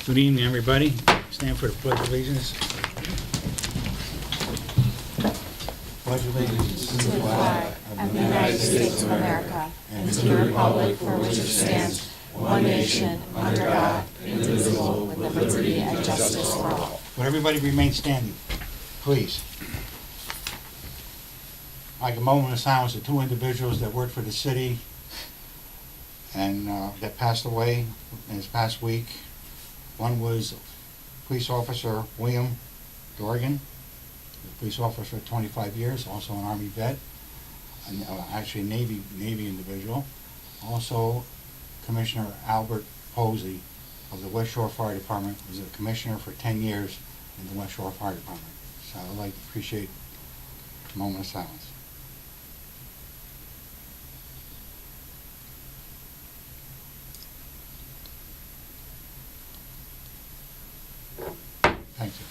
Good evening, everybody. Stand for the Pledge of Allegiance. Pledge of Allegiance To the flag of the United States of America and to the republic for which it stands, one nation, under God, indivisible, with liberty and justice for all. Would everybody remain standing, please? Like a moment of silence to two individuals that worked for the city and that passed away in this past week. One was police officer William Dorgan, a police officer for 25 years, also an Army vet, and actually a Navy individual. Also, Commissioner Albert Posey of the West Shore Fire Department was a commissioner for 10 years in the West Shore Fire Department. So I would like to appreciate a moment of silence. Thank you.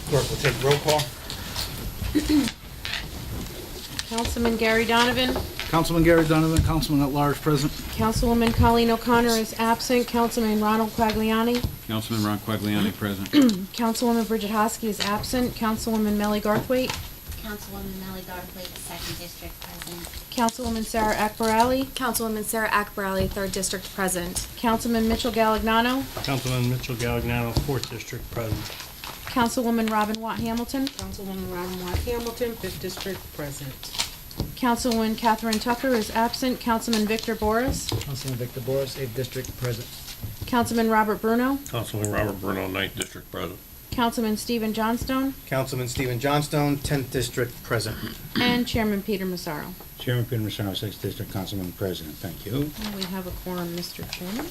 Clerk will take roll call. Councilman Gary Donovan. Councilman Gary Donovan, Councilman at Large, present. Councilwoman Colleen O'Connor is absent. Councilman Ronald Quagliani. Councilman Ron Quagliani present. Councilwoman Bridget Hosky is absent. Councilwoman Melly Garthwaite. Councilwoman Melly Garthwaite, 2nd District, present. Councilwoman Sarah Akbarali. Councilwoman Sarah Akbarali, 3rd District, present. Councilman Mitchell Galagnano. Councilman Mitchell Galagnano, 4th District, present. Councilwoman Robin Watt Hamilton. Councilwoman Robin Watt Hamilton, 5th District, present. Councilwoman Catherine Tucker is absent. Councilman Victor Boris. Councilman Victor Boris, 8th District, present. Councilman Robert Bruno. Councilman Robert Bruno, 9th District, present. Councilman Stephen Johnstone. Councilman Stephen Johnstone, 10th District, present. And Chairman Peter Massaro. Chairman Peter Massaro, 6th District, Councilman President. Thank you. And we have a quorum, Mr. Chairman.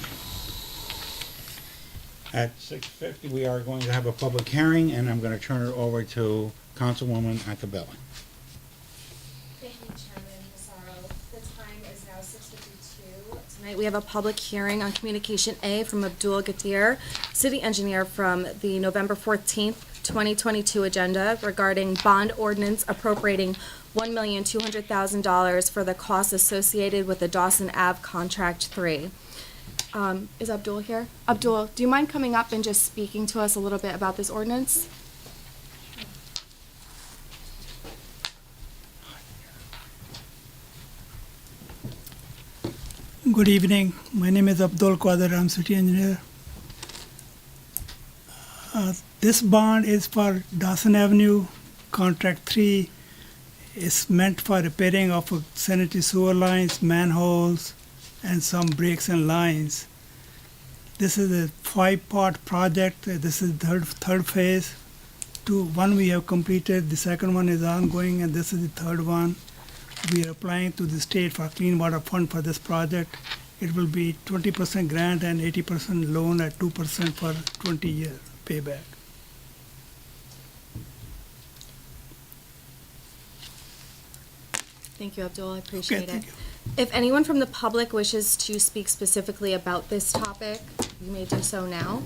At 6:50, we are going to have a public hearing, and I'm going to turn it over to Councilwoman Akabeli. Thank you, Chairman Massaro. The time is now 6:52. Tonight we have a public hearing on Communication A from Abdul Gadir, City Engineer, from the November 14th, 2022 agenda regarding bond ordinance appropriating $1,200,000 for the costs associated with the Dawson Ave Contract 3. Is Abdul here? Abdul, do you mind coming up and just speaking to us a little bit about this ordinance? Good evening. My name is Abdul Qadir. I'm city engineer. This bond is for Dawson Avenue, contract 3. It's meant for repairing of sanitary sewer lines, manholes, and some breaks and lines. This is a 5-part project. This is third phase. One we have completed. The second one is ongoing, and this is the third one. We are applying to the state for clean water fund for this project. It will be 20% grant and 80% loan at 2% for 20-year payback. Thank you, Abdul. I appreciate it. Thank you. If anyone from the public wishes to speak specifically about this topic, you may do so now.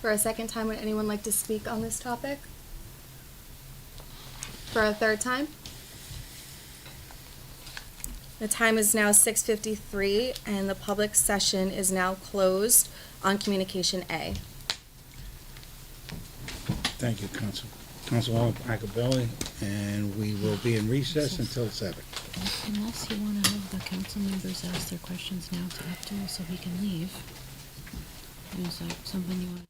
For a second time, would anyone like to speak on this topic? For a third time? The time is now 6:53, and the public session is now closed on Communication A. Thank you, Councilwoman Akabeli, and we will be in recess until 7. Unless you want to have the council members ask their questions now to Abdul so he can leave. Is that something you want?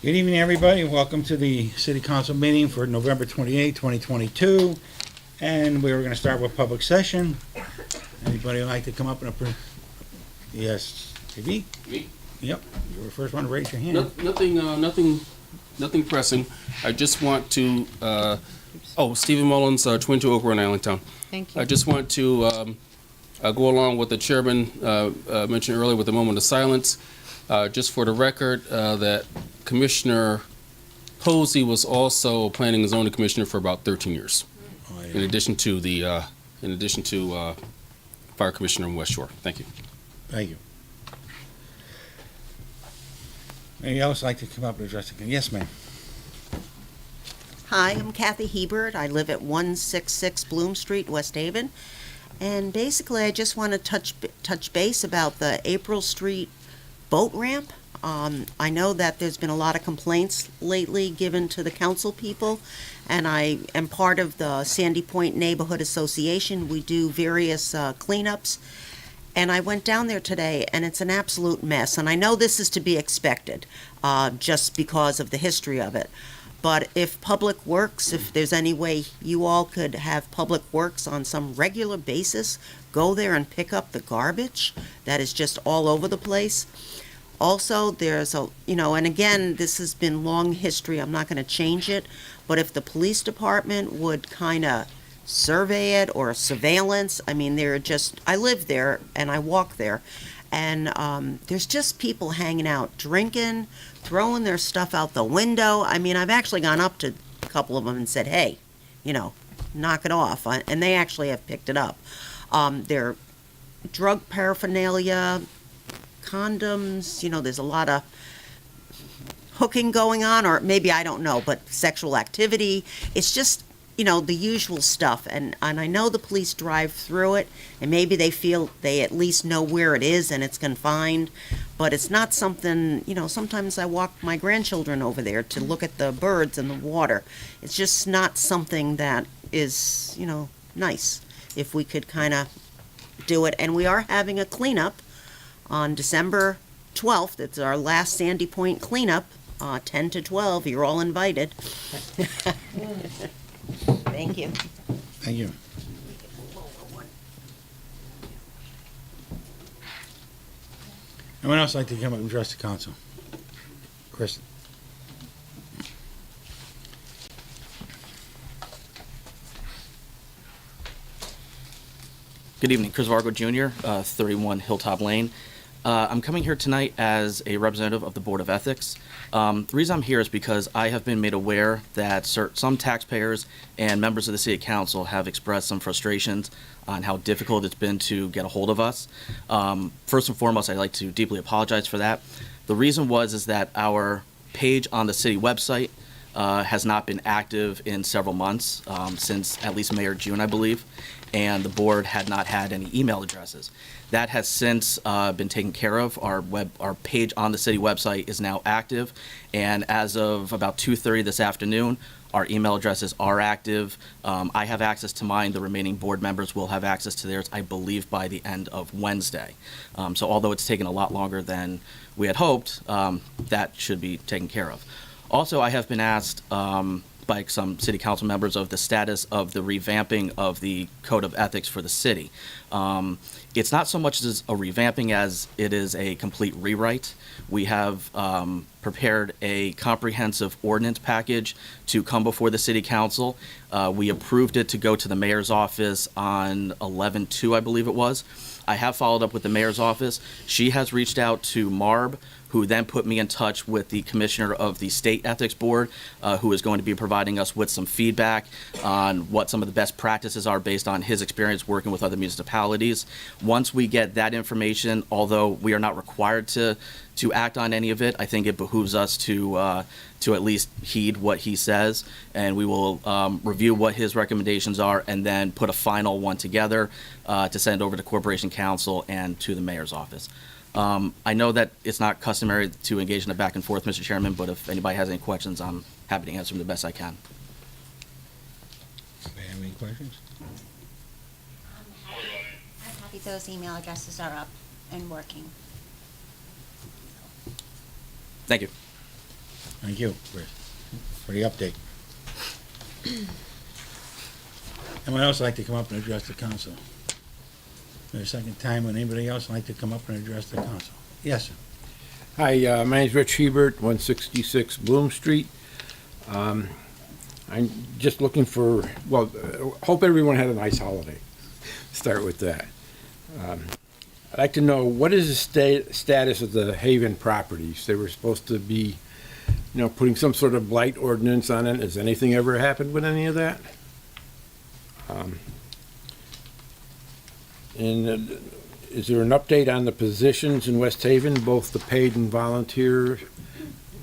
Good evening, everybody. Welcome to the City Council meeting for November 28, 2022. And we're going to start with public session. Anybody would like to come up and approve? Yes, TV? Me? Yep, you were the first one to raise your hand. Nothing pressing. I just want to, Stephen Mullins, 22 Oak Road in Allentown. Thank I just want to go along with the chairman mentioned earlier with the moment of silence. Just for the record, that Commissioner Posey was also planning and zoning commissioner for about 13 years. Oh, yeah. In addition to fire commissioner in West Shore. Thank you. Thank you. Anybody else like to come up and address it? Yes, ma'am. Hi, I'm Kathy Hebert. I live at 166 Bloom Street, West Haven. And basically, I just want to touch base about the April Street boat ramp. I know that there's been a lot of complaints lately given to the council people, and I am part of the Sandy Point Neighborhood Association. We do various cleanups. And I went down there today, and it's an absolute mess. And I know this is to be expected, just because of the history of it. But if Public Works, if there's any way you all could have Public Works on some regular basis, go there and pick up the garbage that is just all over the place. Also, there's and again, this has been long history. I'm not going to change it. But if the police department would kind of survey it or surveillance. I mean, I live there and I walk there, and there's just people hanging out, drinking, throwing their stuff out the window. I mean, I've actually gone up to a couple of them and said, hey, knock it off. And they actually have picked it up. Their drug paraphernalia, condoms, there's a lot of hooking going on, or maybe, I don't know, but sexual activity. It's just, the usual stuff. And I know the police drive through it, and maybe they feel they at least know where it is and it's confined, but it's not something, sometimes I walk my grandchildren over there to look at the birds in the water. It's just not something that is, nice. If we could kind of do it. And we are having a cleanup on December 12th. It's our last Sandy Point cleanup, 10 to 12. You're all invited. Thank you. Thank you. Anyone else like to come up and address the council? Kristen? Good evening, Chris Vargo Jr., 31 Hilltop Lane. I'm coming here tonight as a representative of the Board of Ethics. The reason I'm here is because I have been made aware that some taxpayers and members of the City Council have expressed some frustrations on how difficult it's been to get a hold of us. First and foremost, I'd like to deeply apologize for that. The reason is that our page on the city website has not been active in several months, since at least May or June, I believe, and the board had not had any email addresses. That has since been taken care of. Our page on the city website is now active, and as of about 2:30 this afternoon, our email addresses are active. I have access to mine. The remaining board members will have access to theirs, I believe, by the end of Wednesday. So although it's taken a lot longer than we had hoped, that should be taken care of. Also, I have been asked by some city council members of the status of the revamping of the code of ethics for the city. It's not so much as a revamping as it is a complete rewrite. We have prepared a comprehensive ordinance package to come before the city council. We approved it to go to the mayor's office on 11/2, I believe it was. I have followed up with the mayor's office. She has reached out to Marb, who then put me in touch with the commissioner of the State Ethics Board, who is going to be providing us with some feedback on what some of the best practices are based on his experience working with other municipalities. Once we get that information, although we are not required to act on any of it, I think it behooves us to at least heed what he says, and we will review what his recommendations are and then put a final one together to send over to Corporation Council and to the mayor's office. I know that it's not customary to engage in a back and forth, Mr. Chairman, but if anybody has any questions, I'm happy to answer them the best I can. Do you have any questions? I'm happy those email addresses are up and working. Thank you. Thank you for the update. Anyone else like to come up and address the council? For a second time, would anybody else like to come up and address the council? Yes, sir. Hi, my name's Rich Hebert, 166 Bloom Street. I'm just looking for, hope everyone had a nice holiday. Start with that. I'd like to know, what is the status of the Haven properties? They were supposed to be, putting some sort of blight ordinance on it. Has anything ever happened with any of that? Is there an update on the positions in West Haven, both the paid and volunteer?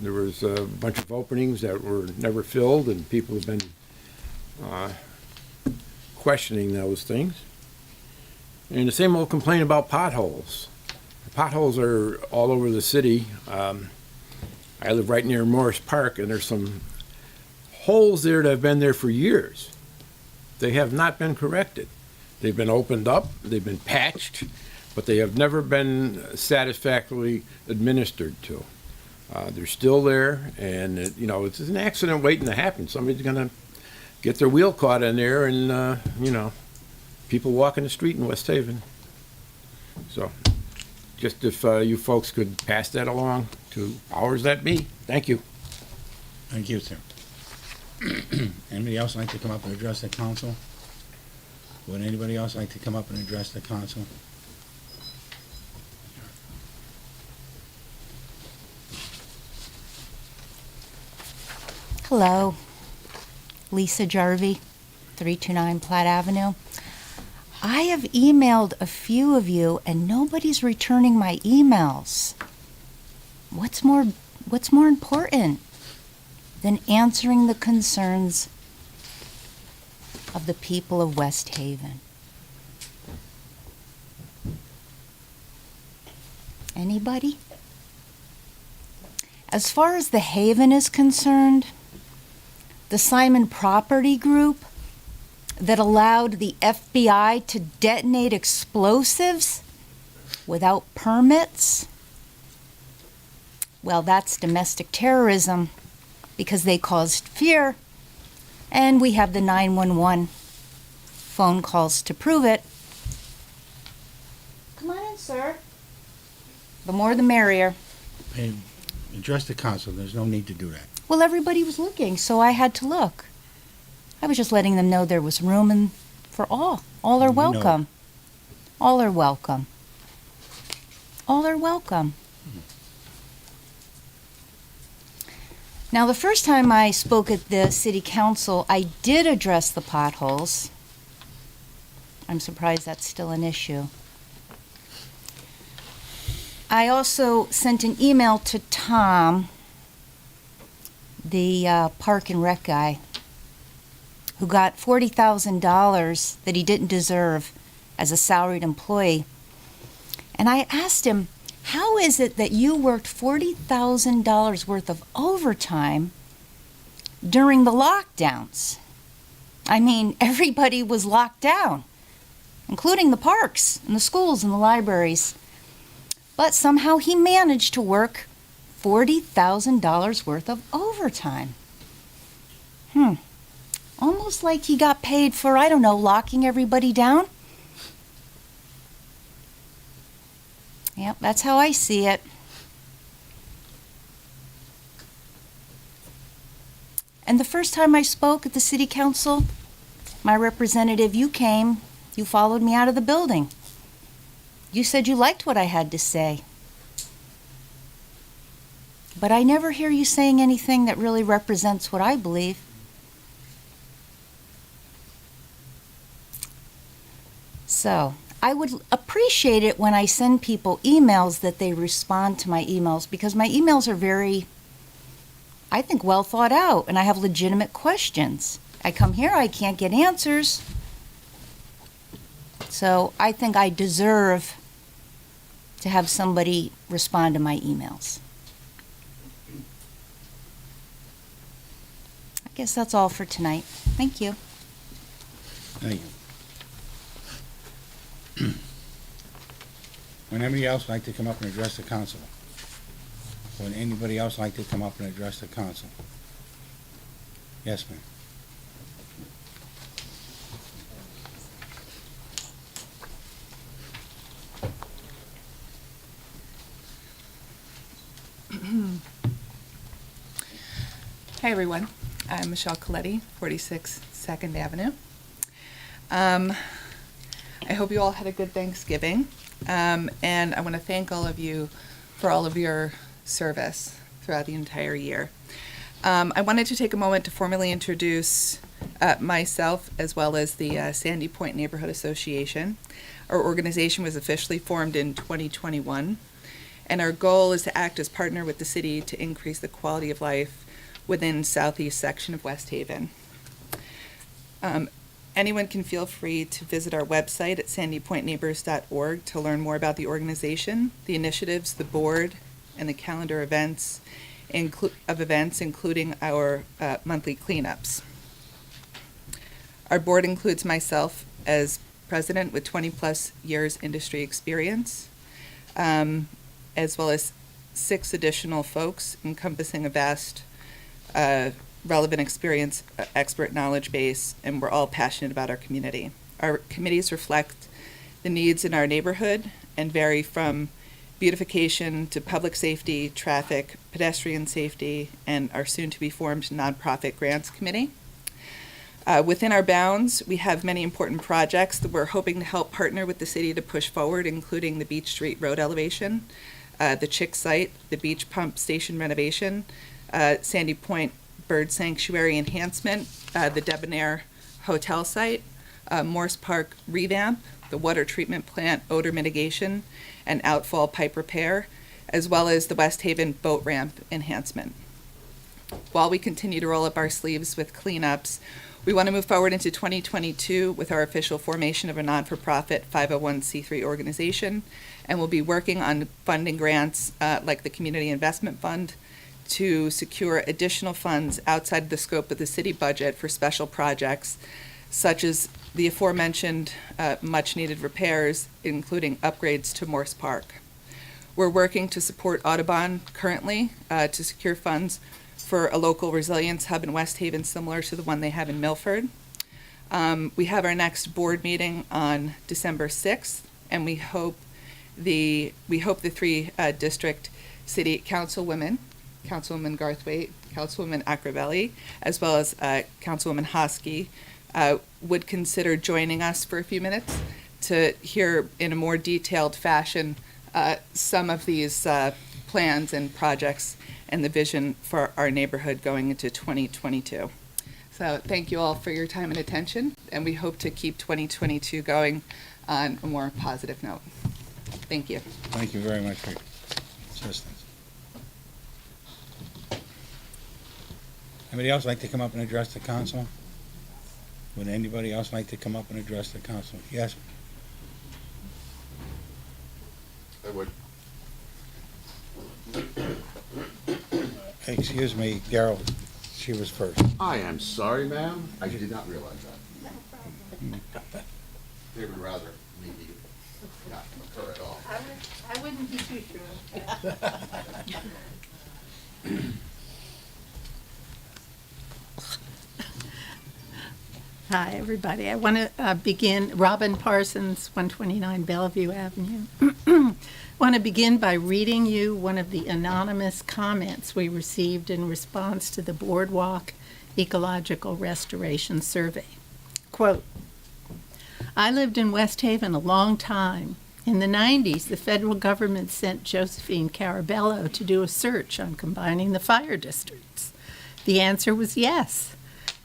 There was a bunch of openings that were never filled, and people have been questioning those things. And the same old complaint about potholes. The potholes are all over the city. I live right near Morris Park, and there's some holes there that have been there for years. They have not been corrected. They've been opened up, they've been patched, but they have never been satisfactorily administered to. They're still there, and it's an accident waiting to happen. Somebody's going to get their wheel caught in there, and people walking the street in West Haven. So, just if you folks could pass that along to powers that be. Thank you. Thank you, sir. Anybody else like to come up and address the council? Would anybody else like to come up and address the council? Hello, Lisa Jarvie, 329 Platt Avenue. I have emailed a few of you and nobody's returning my emails. What's more important than answering the concerns of the people of West Haven? Anybody? As far as the Haven is concerned, the Simon Property Group that allowed the FBI to detonate explosives without permits, well, that's domestic terrorism because they caused fear, and we have the 911 phone calls to prove it. Come on in, sir. The more the merrier. Hey, address the council. There's no need to do that. Well, everybody was looking, so I had to look. I was just letting them know there was room for all. All are welcome. All are welcome. All are welcome. Now, the first time I spoke at the city council, I did address the potholes. I'm surprised that's still an issue. I also sent an email to Tom, the Park and Rec guy, who got $40,000 that he didn't deserve as a salaried employee. And I asked him, how is it that you worked $40,000 worth of overtime during the lockdowns? I mean, everybody was locked down, including the parks and the schools and the libraries. But somehow he managed to work $40,000 worth of overtime. Almost like he got paid for, I don't know, locking everybody down. Yep, that's how I see it. And the first time I spoke at the city council, my representative, you came, you followed me out of the building. You said you liked what I had to say. But I never hear you saying anything that really represents what I believe. So, I would appreciate it when I send people emails that they respond to my emails, because my emails are very, I think, well thought out, and I have legitimate questions. I come here, I can't get answers. So I think I deserve to have somebody respond to my emails. I guess that's all for tonight. Thank you. Thank you. Would anybody else like to come up and address the council? Would anybody else like to come up and address the council? Yes, ma'am. Hi, everyone. I'm Michelle Coletti, 46 2nd Avenue. I hope you all had a good Thanksgiving, and I want to thank all of you for all of your service throughout the entire year. I wanted to take a moment to formally introduce myself as well as the Sandy Point Neighborhood Association. Our organization was officially formed in 2021, and our goal is to act as partner with the city to increase the quality of life within southeast section of West Haven. Anyone can feel free to visit our website at sandypointneighbors.org to learn more about the organization, the initiatives, the board, and the calendar events, including our monthly cleanups. Our board includes myself as president with 20-plus years industry experience, as well as 6 additional folks encompassing a vast relevant experience, expert knowledge base, and we're all passionate about our community. Our committees reflect the needs in our neighborhood and vary from beautification to public safety, traffic, pedestrian safety, and our soon-to-be-formed nonprofit grants committee. Within our bounds, we have many important projects that we're hoping to help partner with the city to push forward, including the Beach Street Road elevation, the Chick site, the beach pump station renovation, Sandy Point Bird Sanctuary enhancement, the Debonair Hotel site, Morse Park revamp, the water treatment plant odor mitigation and outfall pipe repair, as well as the West Haven boat ramp enhancement. While we continue to roll up our sleeves with cleanups, we want to move forward into 2022 with our official formation of a non-for-profit 501c3 organization, and we'll be working on funding grants like the Community Investment Fund, to secure additional funds outside the scope of the city budget for special projects, such as the aforementioned much-needed repairs, including upgrades to Morse Park. We're working to support Audubon currently to secure funds for a local resilience hub in West Haven similar to the one they have in Milford. We have our next board meeting on December 6th, and we hope the 3 district city councilwomen, Councilwoman Garthwaite, Councilwoman Acravelli, as well as Councilwoman Hosky, would consider joining us for a few minutes to hear in a more detailed fashion some of these plans and projects and the vision for our neighborhood going into 2022. So thank you all for your time and attention, and we hope to keep 2022 going on a more positive note. Thank you. Thank you very much for your assistance. Anybody else like to come up and address the council? Would anybody else like to come up and address the council? Yes? I would. Excuse me, Gerald, she was first. I am sorry, ma'am. I did not realize that. They would rather maybe not occur at all. I wouldn't be too sure. Hi, everybody. I want to begin, Robin Parsons, 129 Bellevue Avenue. Want to begin by reading you one of the anonymous comments we received in response to the Boardwalk Ecological Restoration Survey. Quote, I lived in West Haven a long time. In the 90s, the federal government sent Josephine Carabello to do a search on combining the fire districts. The answer was yes.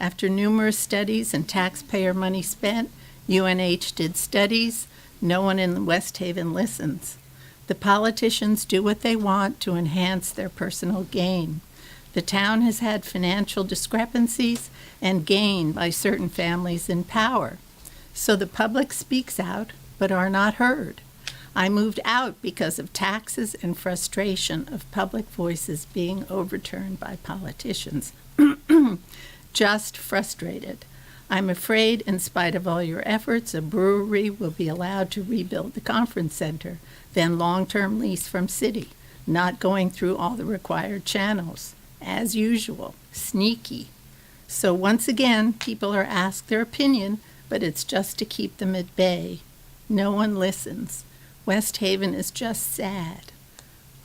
After numerous studies and taxpayer money spent, UNH did studies. No one in West Haven listens. The politicians do what they want to enhance their personal gain. The town has had financial discrepancies and gain by certain families in power. So the public speaks out, but are not heard. I moved out because of taxes and frustration of public voices being overturned by politicians. Just frustrated. I'm afraid, in spite of all your efforts, a brewery will be allowed to rebuild the conference center, then long-term lease from city. not going through all the required channels. As usual, sneaky. So once again, people are asked their opinion, but it's just to keep them at bay. No one listens. West Haven is just sad.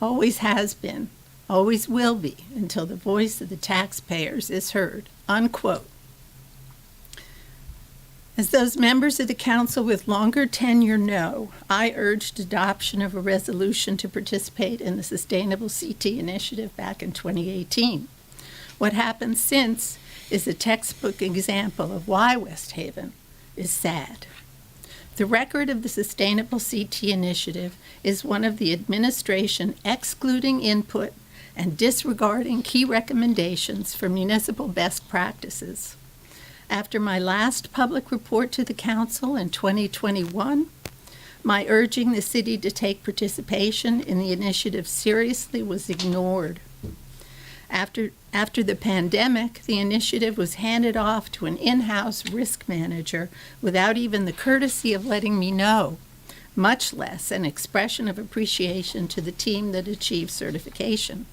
Always has been, always will be, until the voice of the taxpayers is heard. Unquote. As those members of the council with longer tenure know, I urged adoption of a resolution to participate in the Sustainable CT initiative back in 2018. What happened since is a textbook example of why West Haven is sad. The record of the Sustainable CT initiative is one of the administration excluding input and disregarding key recommendations for municipal best practices. After my last public report to the council in 2021, my urging the city to take participation in the initiative seriously was ignored. After the pandemic, the initiative was handed off to an in-house risk manager without even the courtesy of letting me know, much less an expression of appreciation to the team that achieved certification.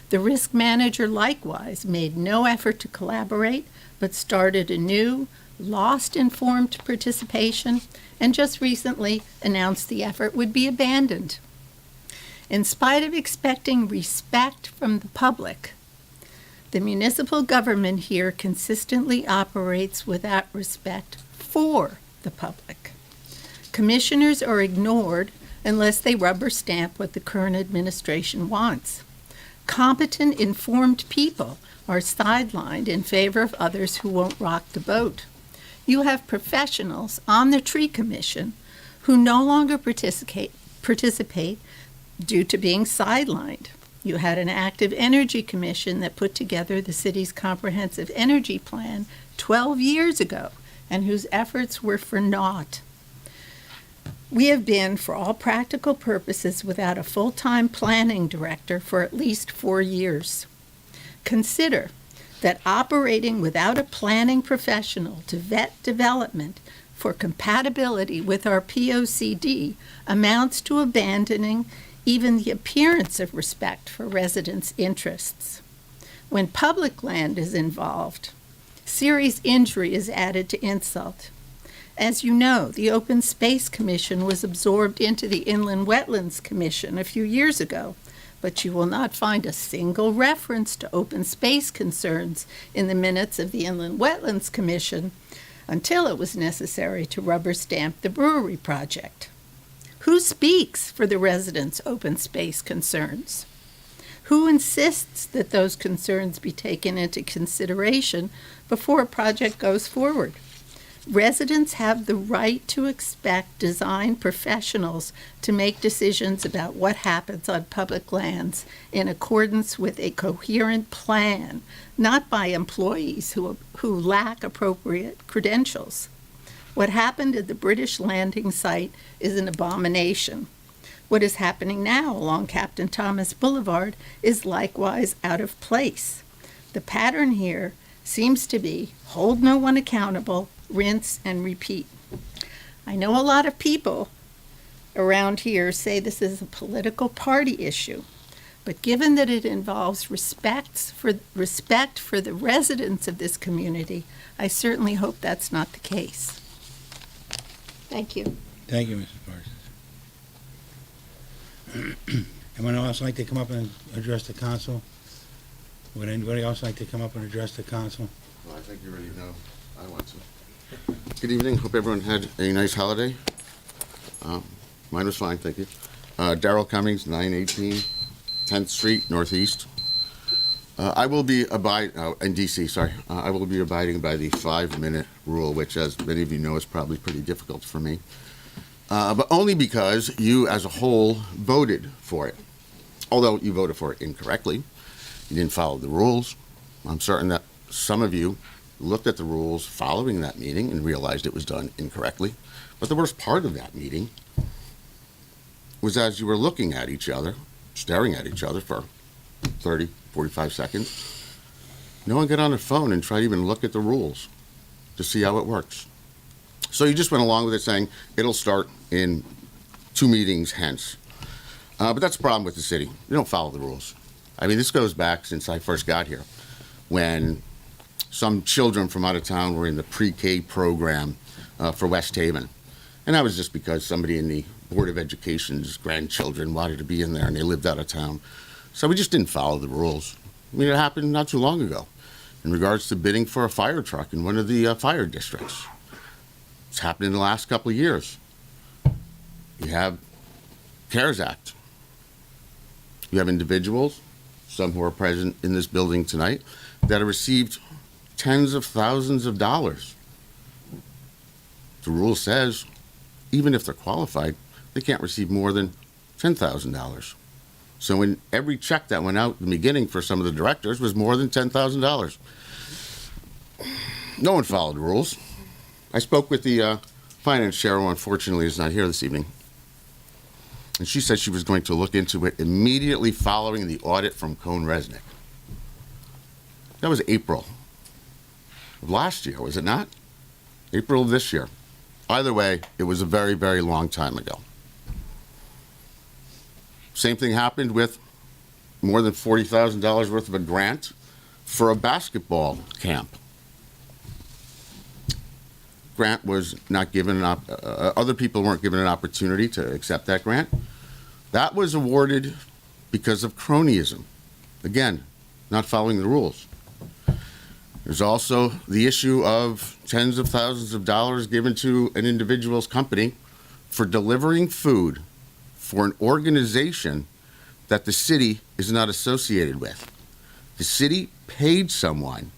The risk manager likewise made no effort to collaborate, but started anew, lost informed participation, and just recently announced the effort would be abandoned. In spite of expecting respect from the public, the municipal government here consistently operates without respect for the public. Commissioners are ignored unless they rubber stamp what the current administration wants. Competent, informed people are sidelined in favor of others who won't rock the boat. You have professionals on the tree commission who no longer participate due to being sidelined. You had an active energy commission that put together the city's comprehensive energy plan 12 years ago and whose efforts were for naught. We have been, for all practical purposes, without a full-time planning director for at least 4 years. Consider that operating without a planning professional to vet development for compatibility with our POCD amounts to abandoning even the appearance of respect for residents' interests. When public land is involved, serious injury is added to insult. As you know, the Open Space Commission was absorbed into the Inland Wetlands Commission a few years ago, but you will not find a single reference to open space concerns in the minutes of the Inland Wetlands Commission until it was necessary to rubber stamp the brewery project. Who speaks for the residents' open space concerns? Who insists that those concerns be taken into consideration before a project goes forward? Residents have the right to expect design professionals to make decisions about what happens on public lands in accordance with a coherent plan, not by employees who lack appropriate credentials. What happened at the British landing site is an abomination. What is happening now along Captain Thomas Boulevard is likewise out of place. The pattern here seems to be hold no one accountable, rinse and repeat. I know a lot of people around here say this is a political party issue, but given that it involves respect for the residents of this community, I certainly hope that's not the case. Thank you. Thank you, Mrs. Parsons. Anyone else like to come up and address the council? Would anybody else like to come up and address the council? Well, I think you already know I want to. Good evening. Hope everyone had a nice holiday. Mine was fine, thank you. Darrell Cummings, 918 10th Street, Northeast. I will be in DC, sorry. I will be abiding by the 5-minute rule, which, as many of you know, is probably pretty difficult for me. But only because you, as a whole, voted for it. Although you voted for it incorrectly. You didn't follow the rules. I'm certain that some of you looked at the rules following that meeting and realized it was done incorrectly. But the worst part of that meeting was as you were looking at each other, staring at each other for 30, 45 seconds, no one got on their phone and tried to even look at the rules to see how it works. So you just went along with it saying, it'll start in 2 meetings hence. But that's the problem with the city. You don't follow the rules. I mean, this goes back since I first got here, when some children from out of town were in the pre-K program for West Haven. And that was just because somebody in the Board of Education's grandchildren wanted to be in there and they lived out of town. So we just didn't follow the rules. I mean, it happened not too long ago in regards to bidding for a fire truck in one of the fire districts. It's happened in the last couple of years. You have CARES Act. You have individuals, some who are present in this building tonight, that have received tens of thousands of dollars. The rule says, even if they're qualified, they can't receive more than $10,000. So in every check that went out in the beginning for some of the directors was more than $10,000. No one followed the rules. I spoke with the finance chair, who unfortunately is not here this evening. And she said she was going to look into it immediately following the audit from Cone Resnick. That was April of last year, was it not? April of this year. Either way, it was a very, very long time ago. Same thing happened with more than $40,000 worth of a grant for a basketball camp. Grant was not given other people weren't given an opportunity to accept that grant. That was awarded because of cronyism. Again, not following the rules. There's also the issue of tens of thousands of dollars given to an individual's company for delivering food for an organization that the city is not associated with. The city paid someone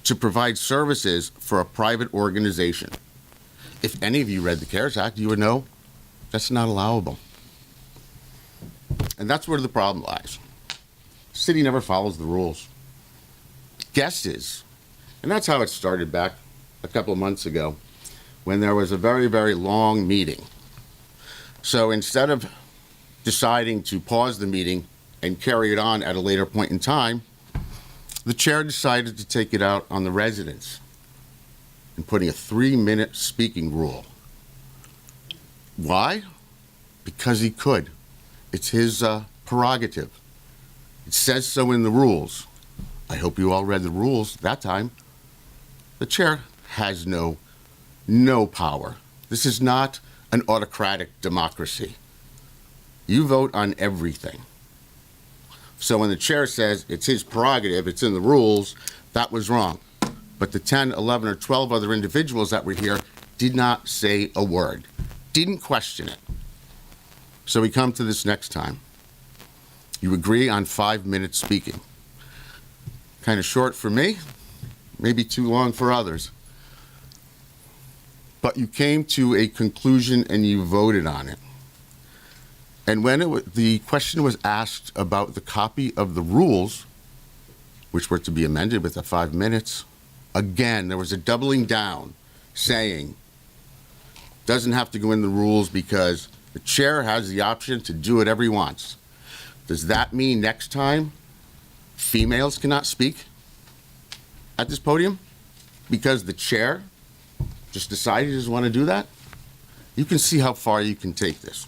to provide services for a private organization. If any of you read the CARES Act, you would know that's not allowable. And that's where the problem lies. The city never follows the rules. Guesses. And that's how it started back a couple of months ago when there was a very, very long meeting. So instead of deciding to pause the meeting and carry it on at a later point in time, the chair decided to take it out on the residents and putting a 3-minute speaking rule. Why? Because he could. It's his prerogative. It says so in the rules. I hope you all read the rules that time. The chair has no power. This is not an autocratic democracy. You vote on everything. So when the chair says it's his prerogative, it's in the rules, that was wrong. But the 10, 11, or 12 other individuals that were here did not say a word, didn't question it. So we come to this next time. You agree on 5 minutes speaking. Kind of short for me, maybe too long for others. But you came to a conclusion and you voted on it. And when the question was asked about the copy of the rules, which were to be amended with the 5 minutes, again, there was a doubling down saying, doesn't have to go in the rules because the chair has the option to do whatever he wants. Does that mean next time females cannot speak at this podium because the chair just decided he doesn't want to do that? You can see how far you can take this.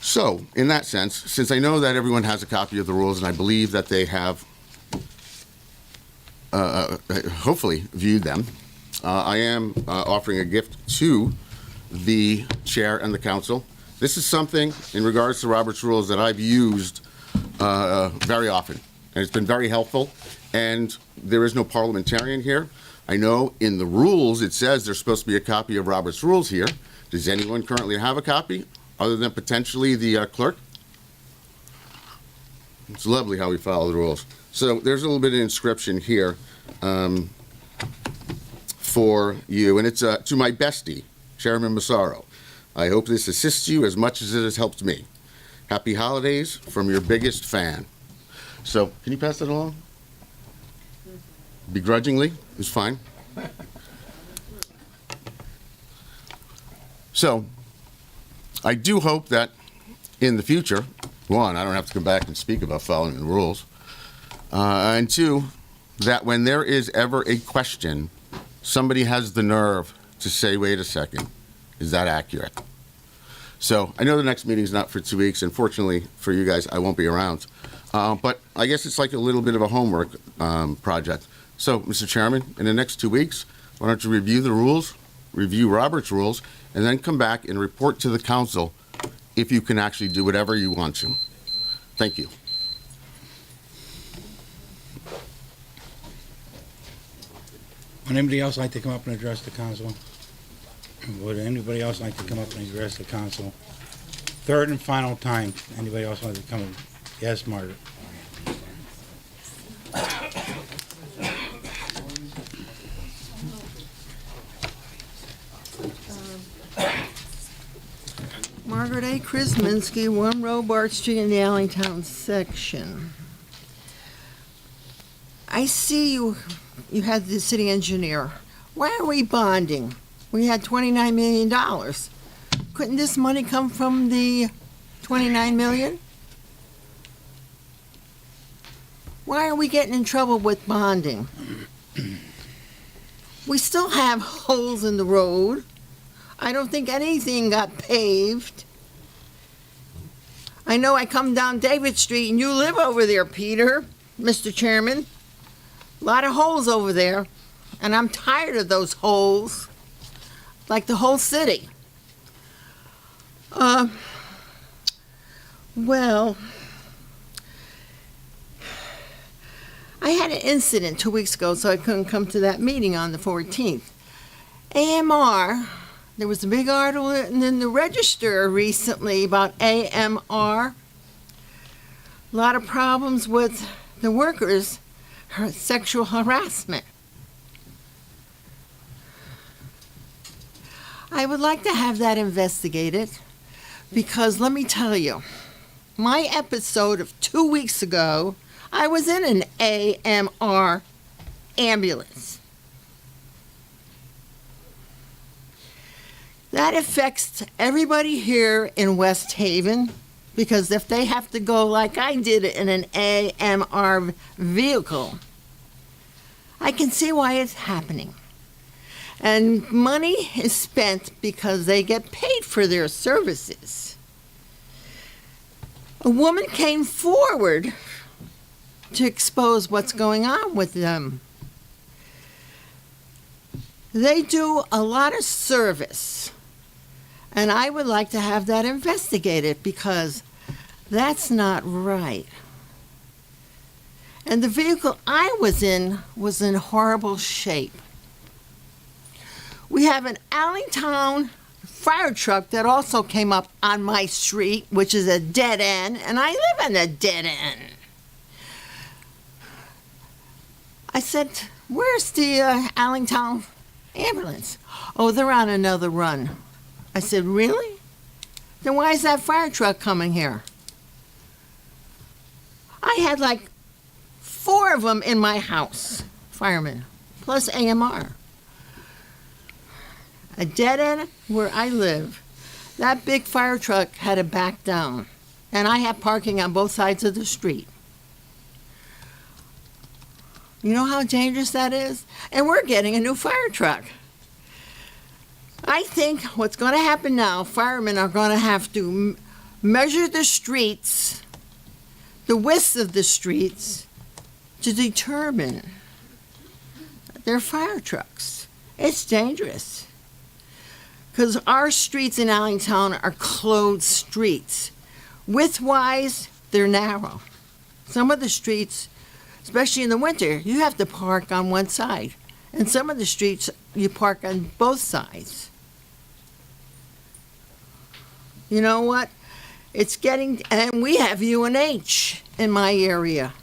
So, in that sense, since I know that everyone has a copy of the rules and I believe that they have hopefully viewed them, I am offering a gift to the chair and the council. This is something in regards to Robert's rules that I've used very often, and it's been very helpful. And there is no parliamentarian here. I know in the rules it says there's supposed to be a copy of Robert's rules here. Does anyone currently have a copy other than potentially the clerk? It's lovely how we follow the rules. So there's a little bit of inscription here for you, and it's to my bestie, Chairman Massaro. I hope this assists you as much as it has helped me. Happy holidays from your biggest fan. So, can you pass that along? Begrudgingly, it's fine. So, I do hope that in the future, one, I don't have to come back and speak about following the rules, and two, that when there is ever a question, somebody has the nerve to say, wait a second, is that accurate? So I know the next meeting's not for 2 weeks, and fortunately for you guys, I won't be around. But I guess it's like a little bit of a homework project. So, Mr. Chairman, in the next 2 weeks, why don't you review the rules, review Robert's rules, and then come back and report to the council if you can actually do whatever you want to. Thank you. Would anybody else like to come up and address the council? Would anybody else like to come up and address the council? Third and final time. Anybody else like to come? Yes, Margaret. Margaret A. Krisminski, 1 Robarts Street in the Allentown section. I see you had the city engineer. Why are we bonding? We had $29 million. Couldn't this money come from the $29 million? Why are we getting in trouble with bonding? We still have holes in the road. I don't think anything got paved. I know I come down David Street and you live over there, Peter, Mr. Chairman. A lot of holes over there, and I'm tired of those holes, like the whole city. Well, I had an incident 2 weeks ago, so I couldn't come to that meeting on the 14th. AMR, there was a big article in the Register recently about AMR. A lot of problems with the workers, sexual harassment. I would like to have that investigated because let me tell you, my episode of 2 weeks ago, I was in an AMR ambulance. That affects everybody here in West Haven because if they have to go like I did in an AMR vehicle, I can see why it's happening. And money is spent because they get paid for their services. A woman came forward to expose what's going on with them. They do a lot of service, and I would like to have that investigated because that's not right. And the vehicle I was in horrible shape. We have an Allentown fire truck that also came up on my street, which is a dead end, and I live in a dead end. I said, where's the Allentown ambulance? Oh, they're on another run. I said, really? Then why is that fire truck coming here? I had like 4 of them in my house, firemen, plus AMR. A dead end where I live. That big fire truck had to back down, and I have parking on both sides of the street. You know how dangerous that is? And we're getting a new fire truck. I think what's going to happen now, firemen are going to have to measure the streets, the width of the streets, to determine their fire trucks. It's dangerous. Because our streets in Allentown are closed streets. Width-wise, they're narrow. Some of the streets, especially in the winter, you have to park on one side. And some of the streets, you park on both sides. You know what? It's getting, and we have UNH in my area.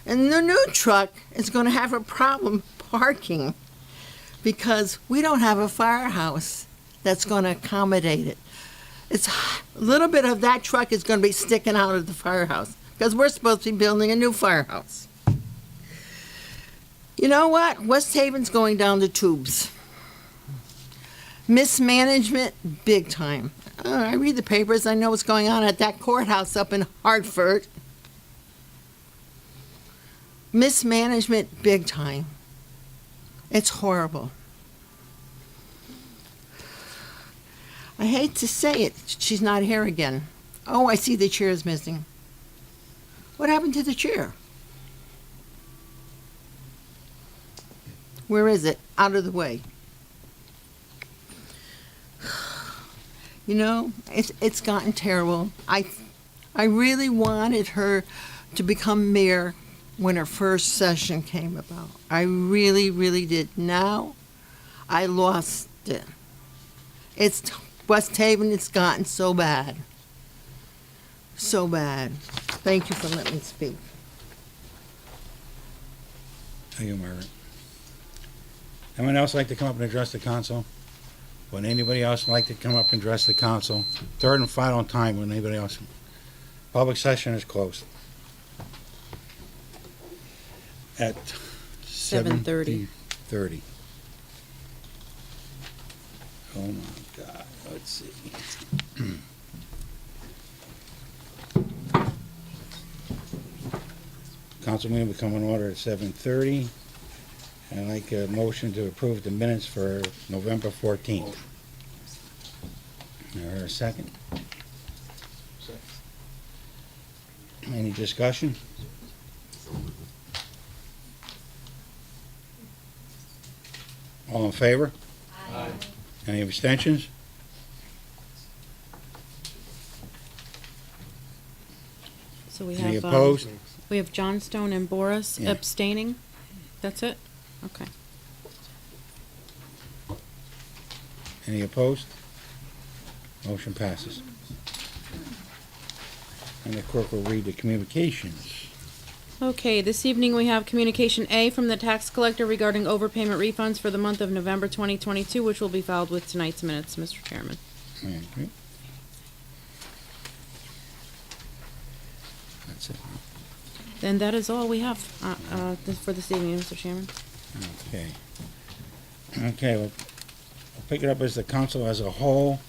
And the new truck is going to have a problem parking because we don't have a firehouse that's going to accommodate it. It's a little bit of that truck is going to be sticking out of the firehouse because we're supposed to be building a new firehouse. You know what? West Haven's going down the tubes. Mismanagement, big time. I read the papers. I know what's going on at that courthouse up in Hartford. Mismanagement, big time. It's horrible. I hate to say it, she's not here again. Oh, I see the chair is missing. What happened to the chair? Where is it? Out of the way. You know, it's gotten terrible. I really wanted her to become mayor when her first session came about. I really, really did. Now, I lost it. It's West Haven, it's gotten so bad. So bad. Thank you for letting me speak. Thank you, Margaret. Anyone else like to come up and address the council? Would anybody else like to come up and address the council? Third and final time, when anybody else? Public session is closed. At 7:30. 7:30. Oh my God, let's see. Council meeting will come in order at 7:30. I'd like a motion to approve the minutes for November 14th. Is there a second? Any discussion? All in favor? Aye. Any abstentions? So we Any have, opposed? we have Johnstone and Boris Yeah. abstaining. That's it? Okay. Any opposed? Motion passes. And the clerk will read the communications. Okay, this evening we have communication A from the tax collector regarding overpayment refunds for the month of November 2022, which will be filed with tonight's minutes, Mr. Chairman. Okay. That's it. And that is all we have for this evening, Mr. Chairman. Okay. Okay, we'll pick it up as the council as a whole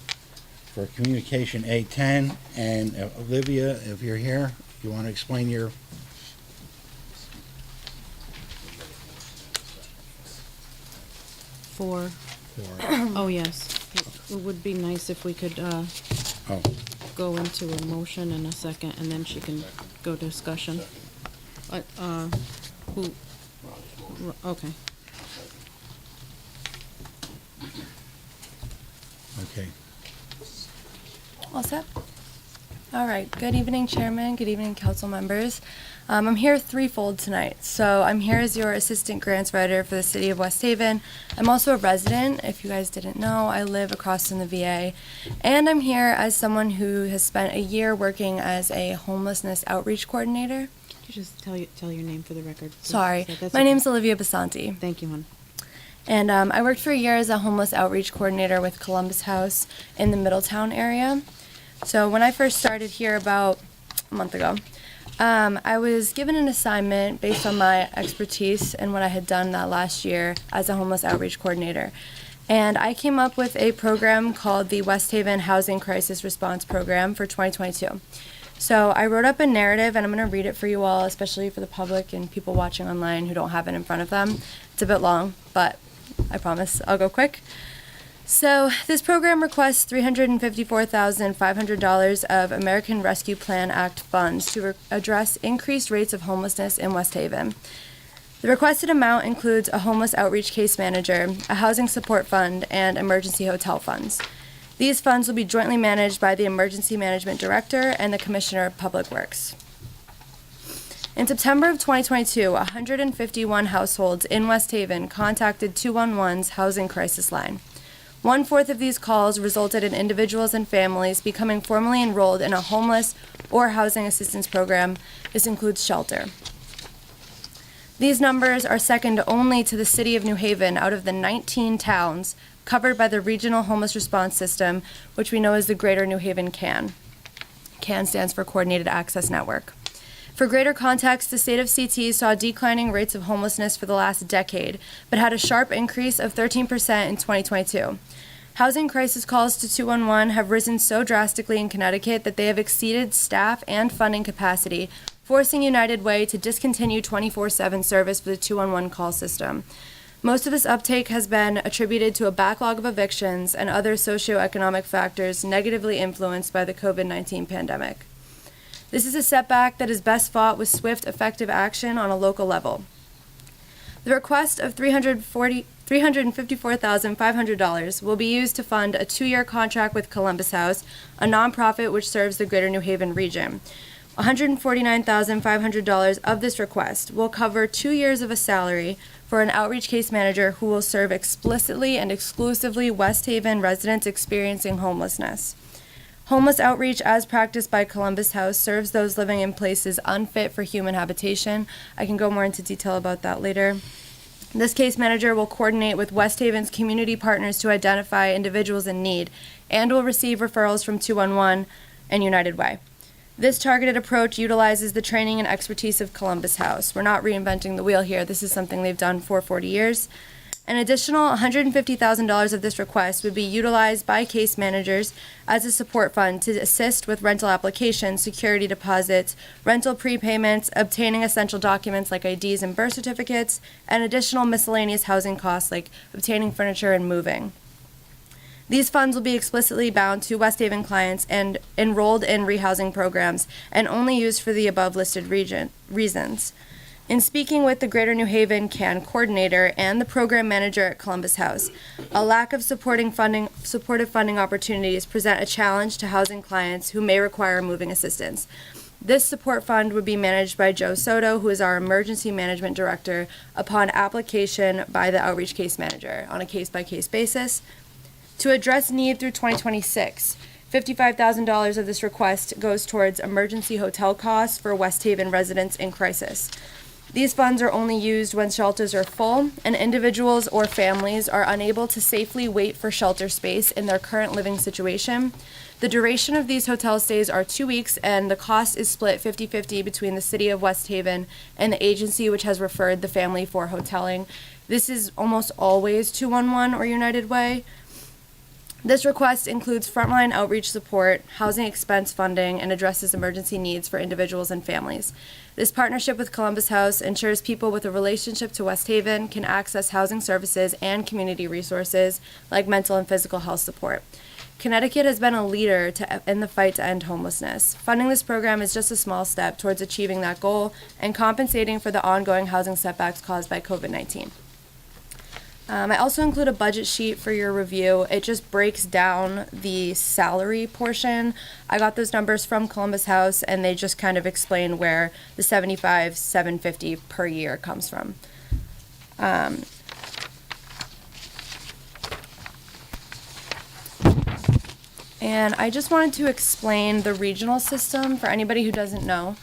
for communication A10. And Olivia, if you're here, you want to explain your... For, oh, yes. It would be nice if we could go into a motion in a second, and then she can go discussion. Who? Okay. Okay. All set? All right. Good evening, Chairman. Good evening, council members. I'm here threefold tonight. So I'm here as your assistant grants writer for the city of West Haven. I'm also a resident. If you guys didn't know, I live across from the VA. And I'm here as someone who has spent a year working as a homelessness outreach coordinator. Could you just tell your name for the record? Please? Sorry. That's My okay. name's Olivia Basanti. Thank you, hon. And I worked for a year as a homeless outreach coordinator with Columbus House in the Middletown area. So when I first started here about a month ago, I was given an assignment based on my expertise and what I had done that last year as a homeless outreach coordinator. And I came up with a program called the West Haven Housing Crisis Response Program for 2022. So I wrote up a narrative, and I'm going to read it for you all, especially for the public and people watching online who don't have it in front of them. It's a bit long, but I promise I'll go quick. So this program requests $354,500 of American Rescue Plan Act funds to address increased rates of homelessness in West Haven. The requested amount includes a homeless outreach case manager, a housing support fund, and emergency hotel funds. These funds will be jointly managed by the Emergency Management Director and the Commissioner of Public Works. In September of 2022, 151 households in West Haven contacted 211's Housing Crisis Line. 1/4 of these calls resulted in individuals and families becoming formally enrolled in a homeless or housing assistance program. This includes shelter. These numbers are second only to the city of New Haven out of the 19 towns covered by the Regional Homeless Response System, which we know as the Greater New Haven CAN. CAN stands for Coordinated Access Network. For greater context, the state of CT saw declining rates of homelessness for the last decade, but had a sharp increase of 13% in 2022. Housing crisis calls to 211 have risen so drastically in Connecticut that they have exceeded staff and funding capacity, forcing United Way to discontinue 24/7 service for the 211 call system. Most of this uptake has been attributed to a backlog of evictions and other socioeconomic factors negatively influenced by the COVID-19 pandemic. This is a setback that is best fought with swift, effective action on a local level. The request of $354,500 will be used to fund a 2-year contract with Columbus House, a nonprofit which serves the Greater New Haven region. $149,500 of this request will cover 2 years of a salary for an outreach case manager who will serve explicitly and exclusively West Haven residents experiencing homelessness. Homeless outreach, as practiced by Columbus House, serves those living in places unfit for human habitation. I can go more into detail about that later. This case manager will coordinate with West Haven's community partners to identify individuals in need and will receive referrals from 211 and United Way. This targeted approach utilizes the training and expertise of Columbus House. We're not reinventing the wheel here. This is something they've done for 40 years. An additional $150,000 of this request would be utilized by case managers as a support fund to assist with rental applications, security deposits, rental prepayments, obtaining essential documents like IDs and birth certificates, and additional miscellaneous housing costs like obtaining furniture and moving. These funds will be explicitly bound to West Haven clients and enrolled in rehousing programs and only used for the above listed reasons. In speaking with the Greater New Haven CAN coordinator and the program manager at Columbus House, a lack of supportive funding opportunities present a challenge to housing clients who may require moving assistance. This support fund would be managed by Joe Soto, who is our emergency management director, upon application by the outreach case manager on a case-by-case basis. To address need through 2026, $55,000 of this request goes towards emergency hotel costs for West Haven residents in crisis. These funds are only used when shelters are full and individuals or families are unable to safely wait for shelter space in their current living situation. The duration of these hotel stays are 2 weeks, and the cost is split 50-50 between the City of West Haven and the agency which has referred the family for hoteling. This is almost always 211 or United Way. This request includes frontline outreach support, housing expense funding, and addresses emergency needs for individuals and families. This partnership with Columbus House ensures people with a relationship to West Haven can access housing services and community resources like mental and physical health support. Connecticut has been a leader in the fight to end homelessness. Funding this program is just a small step towards achieving that goal and compensating for the ongoing housing setbacks caused by COVID-19. I also include a budget sheet for your review. It just breaks down the salary portion. I got those numbers from Columbus House, and they just kind of explain where the $75,750 per year comes from. And I just wanted to explain the regional system for anybody who doesn't know.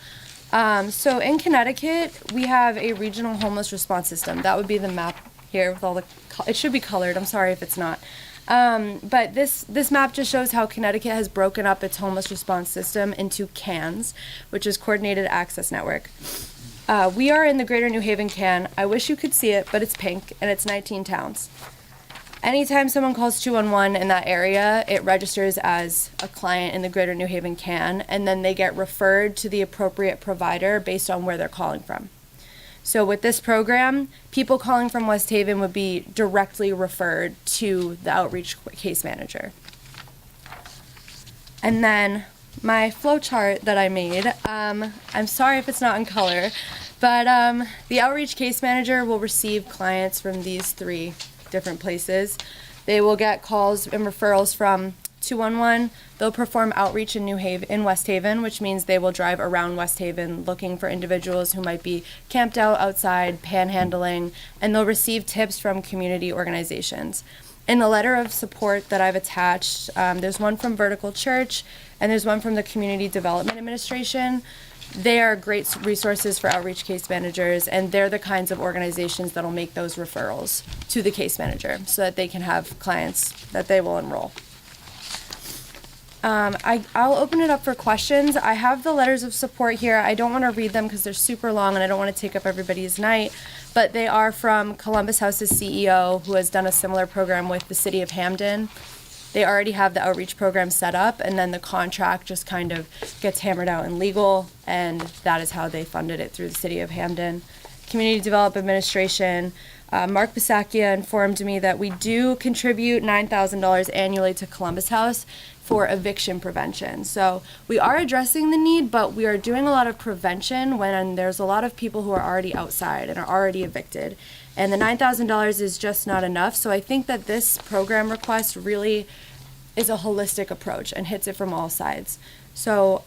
So in Connecticut, we have a regional homeless response system. That would be the map here with all the, it should be colored, I'm sorry if it's not. But this map just shows how Connecticut has broken up its homeless response system into CANs, which is Coordinated Access Network. We are in the Greater New Haven CAN. I wish you could see it, but it's pink, and it's 19 towns. Anytime someone calls 211 in that area, it registers as a client in the Greater New Haven CAN, and then they get referred to the appropriate provider based on where they're calling from. So with this program, people calling from West Haven would be directly referred to the outreach case manager. And then my flow chart that I made, I'm sorry if it's not in color, but the outreach case manager will receive clients from these 3 different places. They will get calls and referrals from 211. They'll perform outreach in West Haven, which means they will drive around West Haven looking for individuals who might be camped out outside, panhandling, and they'll receive tips from community organizations. In the letter of support that I've attached, there's one from Vertical Church and there's one from the Community Development Administration. They are great resources for outreach case managers, and they're the kinds of organizations that'll make those referrals to the case manager so that they can have clients that they will enroll. I'll open it up for questions. I have the letters of support here. I don't want to read them because they're super long and I don't want to take up everybody's night, but they are from Columbus House's CEO, who has done a similar program with the city of Hamden. They already have the outreach program set up, and then the contract just kind of gets hammered out in legal, and that is how they funded it through the city of Hamden. Community Development Administration, Mark Bisakia informed me that we do contribute $9,000 annually to Columbus House for eviction prevention. So we are addressing the need, but we are doing a lot of prevention when there's a lot of people who are already outside and are already evicted. And the $9,000 is just not enough. So I think that this program request really is a holistic approach and hits it from all sides. So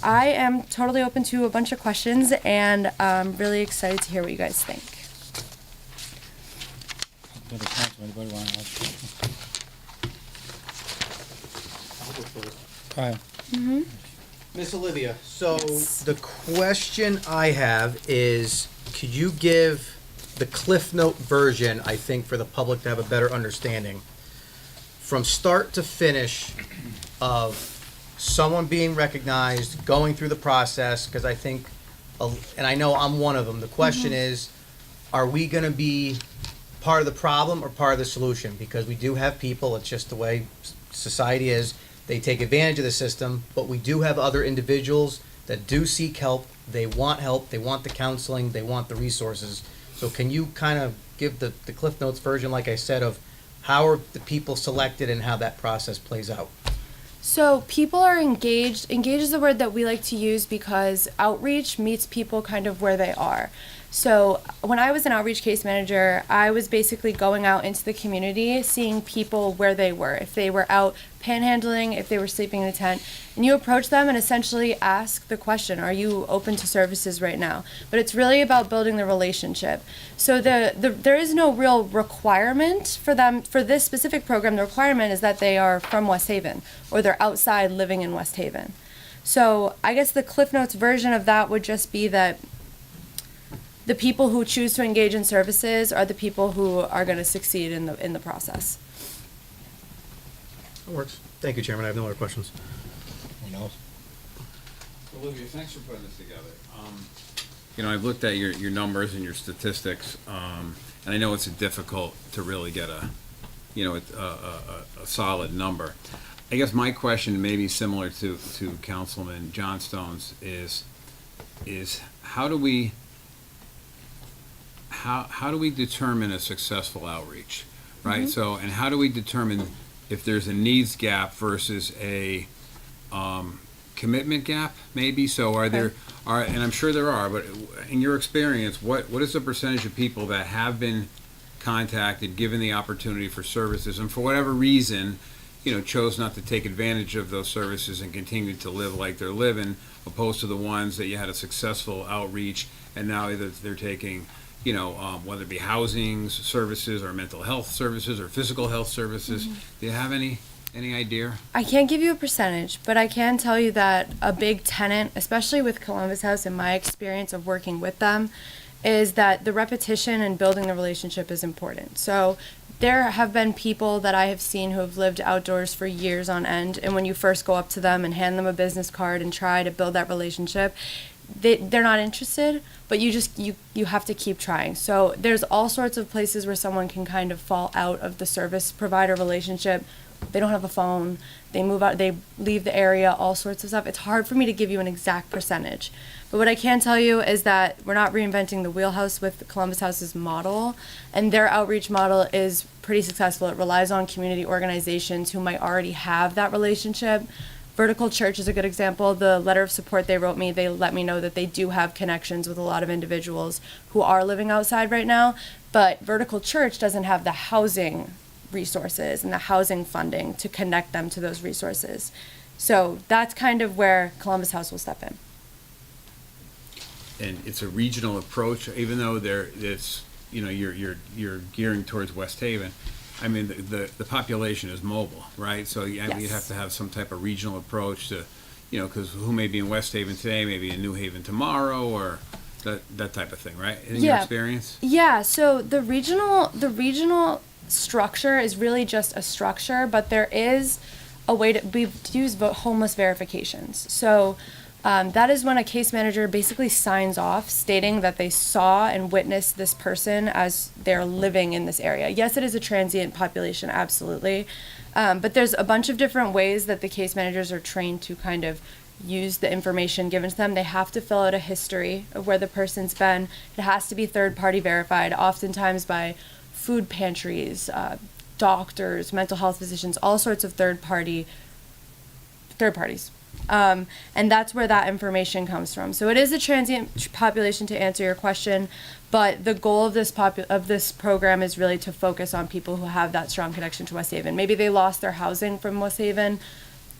I am totally open to a bunch of questions, and I'm really excited to hear what you guys think. Anybody want to ask? Hi. Miss Olivia, so the question I have is, could you give the Cliff Note version, I think, for the public to have a better understanding, from start to finish of someone being recognized, going through the process, because I think, and I know I'm one of them, the question is, are we going to be part of the problem or part of the solution? Because we do have people, it's just the way society is, they take advantage of the system, but we do have other individuals that do seek help, they want the counseling, they want the resources. So can you kind of give the Cliff Notes version, like I said, of how are the people selected and how that process plays out? So people are engaged. Engaged is the word that we like to use because outreach meets people kind of where they are. So when I was an outreach case manager, I was basically going out into the community, seeing people where they were. If they were out panhandling, if they were sleeping in a tent, and you approach them and essentially ask the question, are you open to services right now? But it's really about building the relationship. So there is no real requirement for them, for this specific program. The requirement is that they are from West Haven or they're outside living in West Haven. So I guess the Cliff Notes version of that would just be that the people who choose to engage in services are the people who are going to succeed in the process. That works. Thank you, Chairman. I have no other questions. Anyone else? Olivia, thanks for putting this together. I've looked at your numbers and your statistics, and I know it's difficult to really get a solid number. I guess my question may be similar to Councilman Johnstone's is how do we determine a successful outreach, right? So, and how do we determine if there's a needs gap versus a commitment gap, maybe? So and I'm sure there are, but in your experience, what is the percentage of people that have been contacted, given the opportunity for services, and for whatever reason, chose not to take advantage of those services and continued to live like they're living, opposed to the ones that you had a successful outreach and now either they're taking whether it be housing services or mental health services or physical health services. Do you have any idea? I can't give you a percentage, but I can tell you that a big tenet, especially with Columbus House in my experience of working with them, is that the repetition and building the relationship is important. So there have been people that I have seen who have lived outdoors for years on end, and when you first go up to them and hand them a business card and try to build that relationship, they're not interested, but you have to keep trying. So there's all sorts of places where someone can kind of fall out of the service provider relationship. They don't have a phone, they move out, they leave the area, all sorts of stuff. It's hard for me to give you an exact percentage. But what I can tell you is that we're not reinventing the wheelhouse with Columbus House's model, and their outreach model is pretty successful. It relies on community organizations who might already have that relationship. Vertical Church is a good example. The letter of support they wrote me, they let me know that they do have connections with a lot of individuals who are living outside right now, but Vertical Church doesn't have the housing resources and the housing funding to connect them to those resources. So that's kind of where Columbus House will step in. And it's a regional approach, even though you're gearing towards West Haven. I mean, the population is mobile, right? So you have to have some type of regional approach to, because who may be in West Haven today, may be in New Haven tomorrow, or that type of thing, right? In your experience? Yeah. So the regional structure is really just a structure, but there is a way to use homeless verifications. So that is when a case manager basically signs off stating that they saw and witnessed this person as they're living in this area. Yes, it is a transient population, absolutely. But there's a bunch of different ways that the case managers are trained to kind of use the information given to them. They have to fill out a history of where the person's been. It has to be third-party verified, oftentimes by food pantries, doctors, mental health physicians, all sorts of third parties. And that's where that information comes from. So it is a transient population, to answer your question, but the goal of this program is really to focus on people who have that strong connection to West Haven. Maybe they lost their housing from West Haven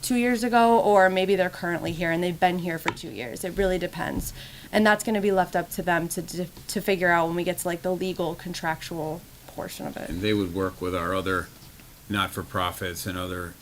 2 years ago, or maybe they're currently here and they've been here for 2 years. It really depends. And that's going to be left up to them to figure out when we get to like the legal contractual portion of it. And they would work with our other not-for-profits and other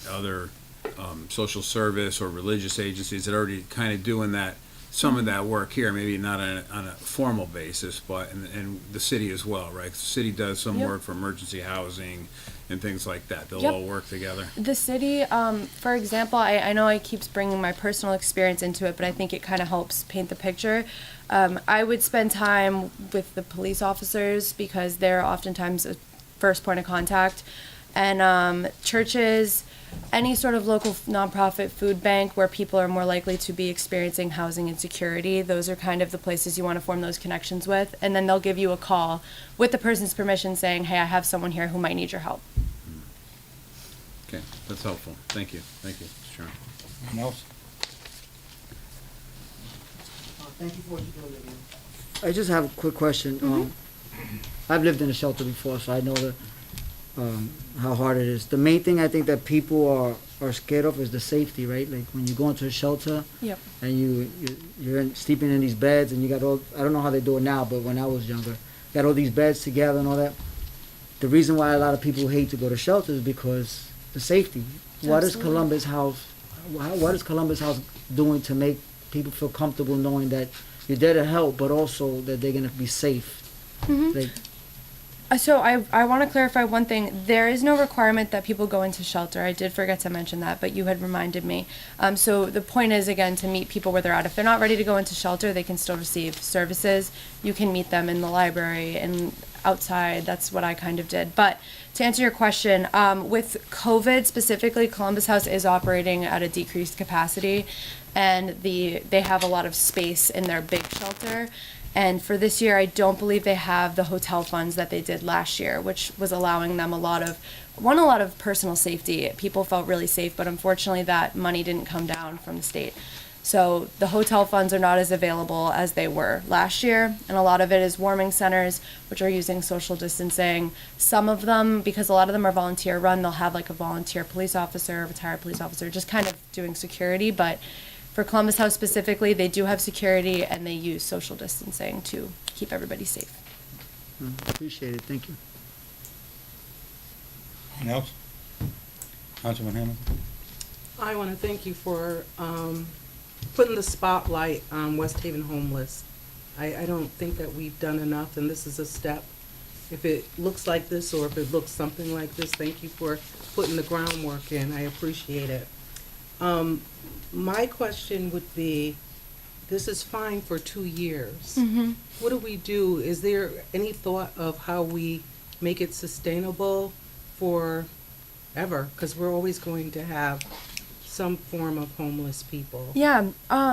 social service or religious agencies that are already kind of doing that, some of that work here, maybe not on a formal basis, but and the city as well, right? The city does some work for emergency housing and things like that. They'll all work together. The city, for example, I know I keep bringing my personal experience into it, but I think it kind of helps paint the picture. I would spend time with the police officers because they're oftentimes a first point of contact, and churches, any sort of local nonprofit food bank where people are more likely to be experiencing housing insecurity. Those are kind of the places you want to form those connections with, and then they'll give you a call with the person's permission saying, hey, I have someone here who might need your help. Okay, that's helpful. Thank you. Thank you, Mr. Chairman. Anyone else? Thank you for what you're doing. I just have a quick question. I've lived in a shelter before, so I know how hard it is. The main thing I think that people are scared of is the safety, right? Like when you go into a shelter and you're sleeping in these beds and you got all, I don't know how they do it now, but when I was younger, got all these beds together and all that. The reason why a lot of people hate to go to shelters is because the safety. What is Columbus House doing to make people feel comfortable knowing that you're there to help, but also that they're gonna be safe? Like, So I want to clarify one thing. There is no requirement that people go into shelter. I did forget to mention that, but you had reminded me. So the point is, again, to meet people where they're at. If they're not ready to go into shelter, they can still receive services. You can meet them in the library and outside. That's what I kind of did. But to answer your question, with COVID specifically, Columbus House is operating at a decreased capacity, and they have a lot of space in their big shelter. And for this year, I don't believe they have the hotel funds that they did last year, which was allowing them a lot of personal safety. People felt really safe, but unfortunately that money didn't come down from the state. So the hotel funds are not as available as they were last year, and a lot of it is warming centers, which are using social distancing. Some of them, because a lot of them are volunteer run, they'll have like a volunteer police officer, retired police officer, just kind of doing security. But for Columbus House specifically, they do have security and they use social distancing to keep everybody safe. Appreciate it. Thank you. Anyone else? Councilman Hamilton? I want to thank you for putting the spotlight on West Haven homeless. I don't think that we've done enough, and this is a step. If it looks like this or if it looks something like this, thank you for putting the groundwork in. I appreciate it. My question would be, this is fine for 2 years. What do we do? Is there any thought of how we make it sustainable for ever? Because we're always going to have some form of homeless people. Yeah,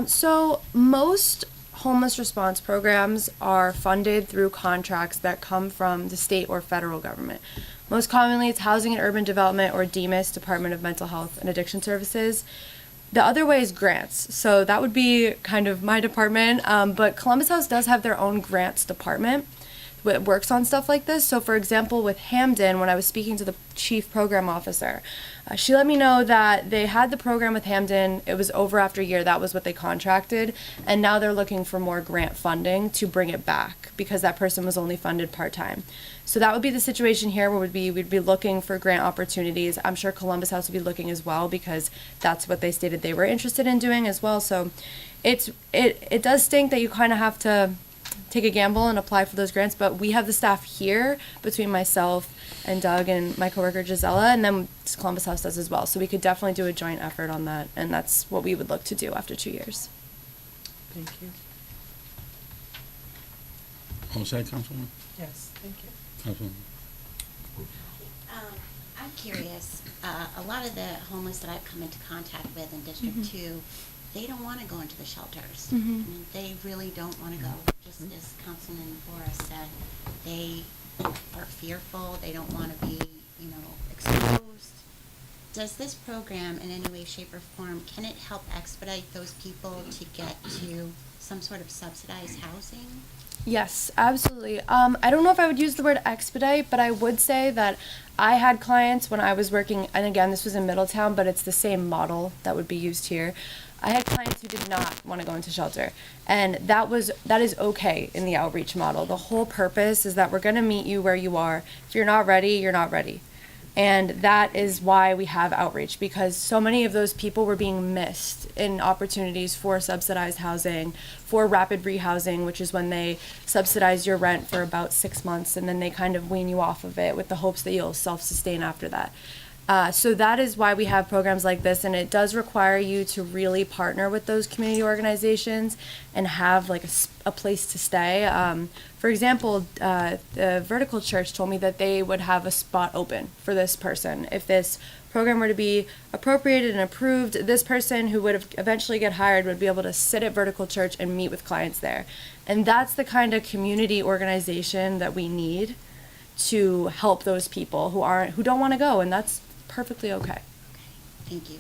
so most homeless response programs are funded through contracts that come from the state or federal government. Most commonly, it's Housing and Urban Development, or DMIS, Department of Mental Health and Addiction Services. The other way is grants. So that would be kind of my department, but Columbus House does have their own grants department that works on stuff like this. So for example, with Hamden, when I was speaking to the chief program officer, she let me know that they had the program with Hamden. It was over after a year. That was what they contracted. And now they're looking for more grant funding to bring it back because that person was only funded part-time. So that would be the situation here where we'd be looking for grant opportunities. I'm sure Columbus House would be looking as well because that's what they stated they were interested in doing as well. So it does stink that you kind of have to take a gamble and apply for those grants, but we have the staff here between myself and Doug and my coworker Gisela, and then Columbus House does as well. So we could definitely do a joint effort on that, and that's what we would look to do after 2 years. Thank you. All set, Councilwoman? Yes, thank you. Councilwoman? I'm curious, a lot of the homeless that I've come into contact with in District 2 they don't want to go into the shelters. Mhm. I mean, they really don't want to go. Just as Councilman Boris said, they are fearful. They don't want to be, exposed. Does this program, in any way, shape, or form, can it help expedite those people to get to some sort of subsidized housing? Yes, absolutely. I don't know if I would use the word expedite, but I would say that I had clients when I was working, and again, this was in Middletown, but it's the same model that would be used here. I had clients who did not want to go into shelter, and that is okay in the outreach model. The whole purpose is that we're going to meet you where you are. If you're not ready, you're not ready. And that is why we have outreach, because so many of those people were being missed in opportunities for subsidized housing, for rapid rehousing, which is when they subsidize your rent for about 6 months and then they kind of wean you off of it with the hopes that you'll self-sustain after that. So that is why we have programs like this, and it does require you to really partner with those community organizations and have like a place to stay. For example, the Vertical Church told me that they would have a spot open for this person. If this program were to be appropriated and approved, this person who would eventually get hired would be able to sit at Vertical Church and meet with clients there. And that's the kind of community organization that we need to help those people who don't want to go, and that's perfectly okay. Thank you.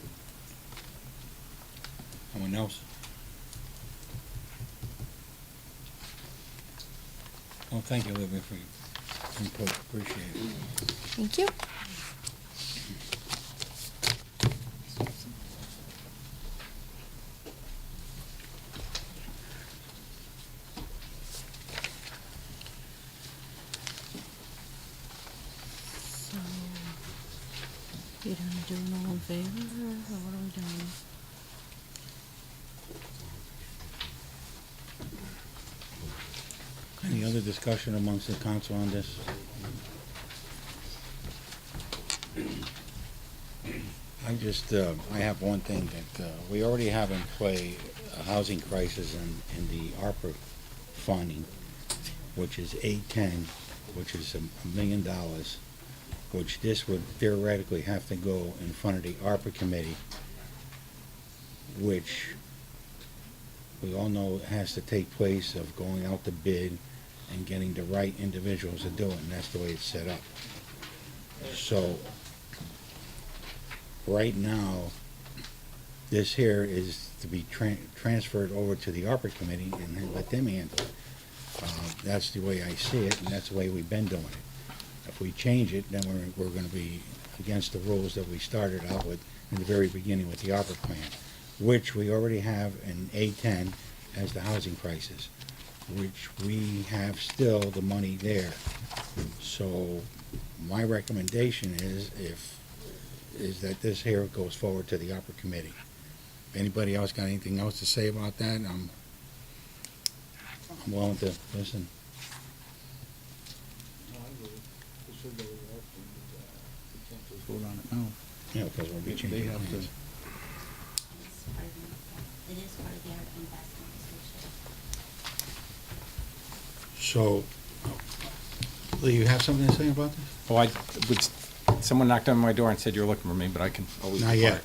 Someone else? Well, thank you, Olivia, for your input. Appreciate it. Thank you. So, you gonna do an all in favor, or what are we doing? Any other discussion amongst the council on this? I have one thing that, we already have in play a housing crisis in the ARPA funding, which is 810, which is $1 million, which this would theoretically have to go in front of the ARPA committee, which we all know has to take place of going out to bid and getting the right individuals to do it, and that's the way it's set up. So, right now, this here is to be transferred over to the ARPA committee and then let them handle it. That's the way I see it, and that's the way we've been doing it. If we change it, then we're gonna be against the rules that we started out with in the very beginning with the ARPA plan, which we already have in A10 as the housing crisis, which we have still the money there. So my recommendation is that this here goes forward to the ARPA committee. If anybody else got anything else to say about that, I'm willing to listen. Vote on it now. Yeah, because we'll be changing plans. It is part of their investment decision. So, Lee, you have something to say about this? Well, someone knocked on my door and said you're looking for me, but I can always. Not yet.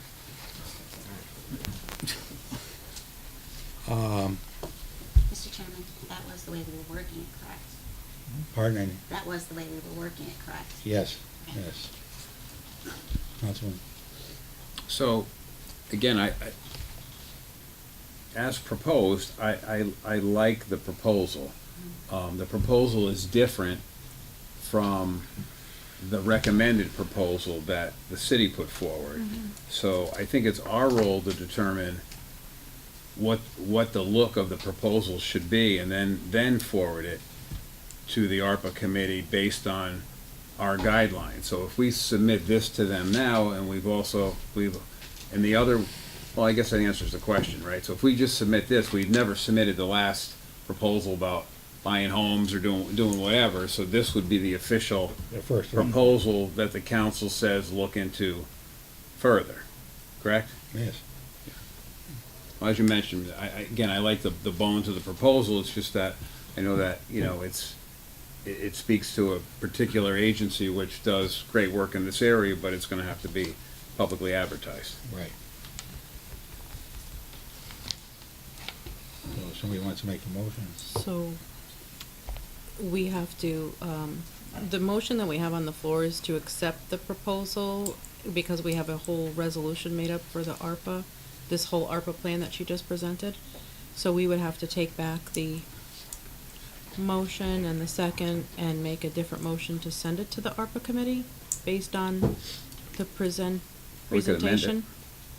Mr. Chairman, that was the way we were working it, correct? Pardon me? That was the way we were working it, correct? Yes, yes. Councilman? So, again, as proposed, I like the proposal. The proposal is different from the recommended proposal that the city put forward. So I think it's our role to determine what the look of the proposal should be, and then forward it to the ARPA committee based on our guidelines. So if we submit this to them now, and and the other, well, I guess that answers the question, right? So if we just submit this, we've never submitted the last proposal about buying homes or doing whatever, so this would be the official proposal that the council says look into further, correct? Yes. Well, as you mentioned, I like the bones of the proposal. It's just that I know that, it speaks to a particular agency which does great work in this area, but it's gonna have to be publicly advertised. Right. Somebody wants to make a motion? So we have to, the motion that we have on the floor is to accept the proposal because we have a whole resolution made up for the ARPA, this whole ARPA plan that she just presented. So we would have to take back the motion and the second and make a different motion to send it to the ARPA committee based on the We could amend it, presentation.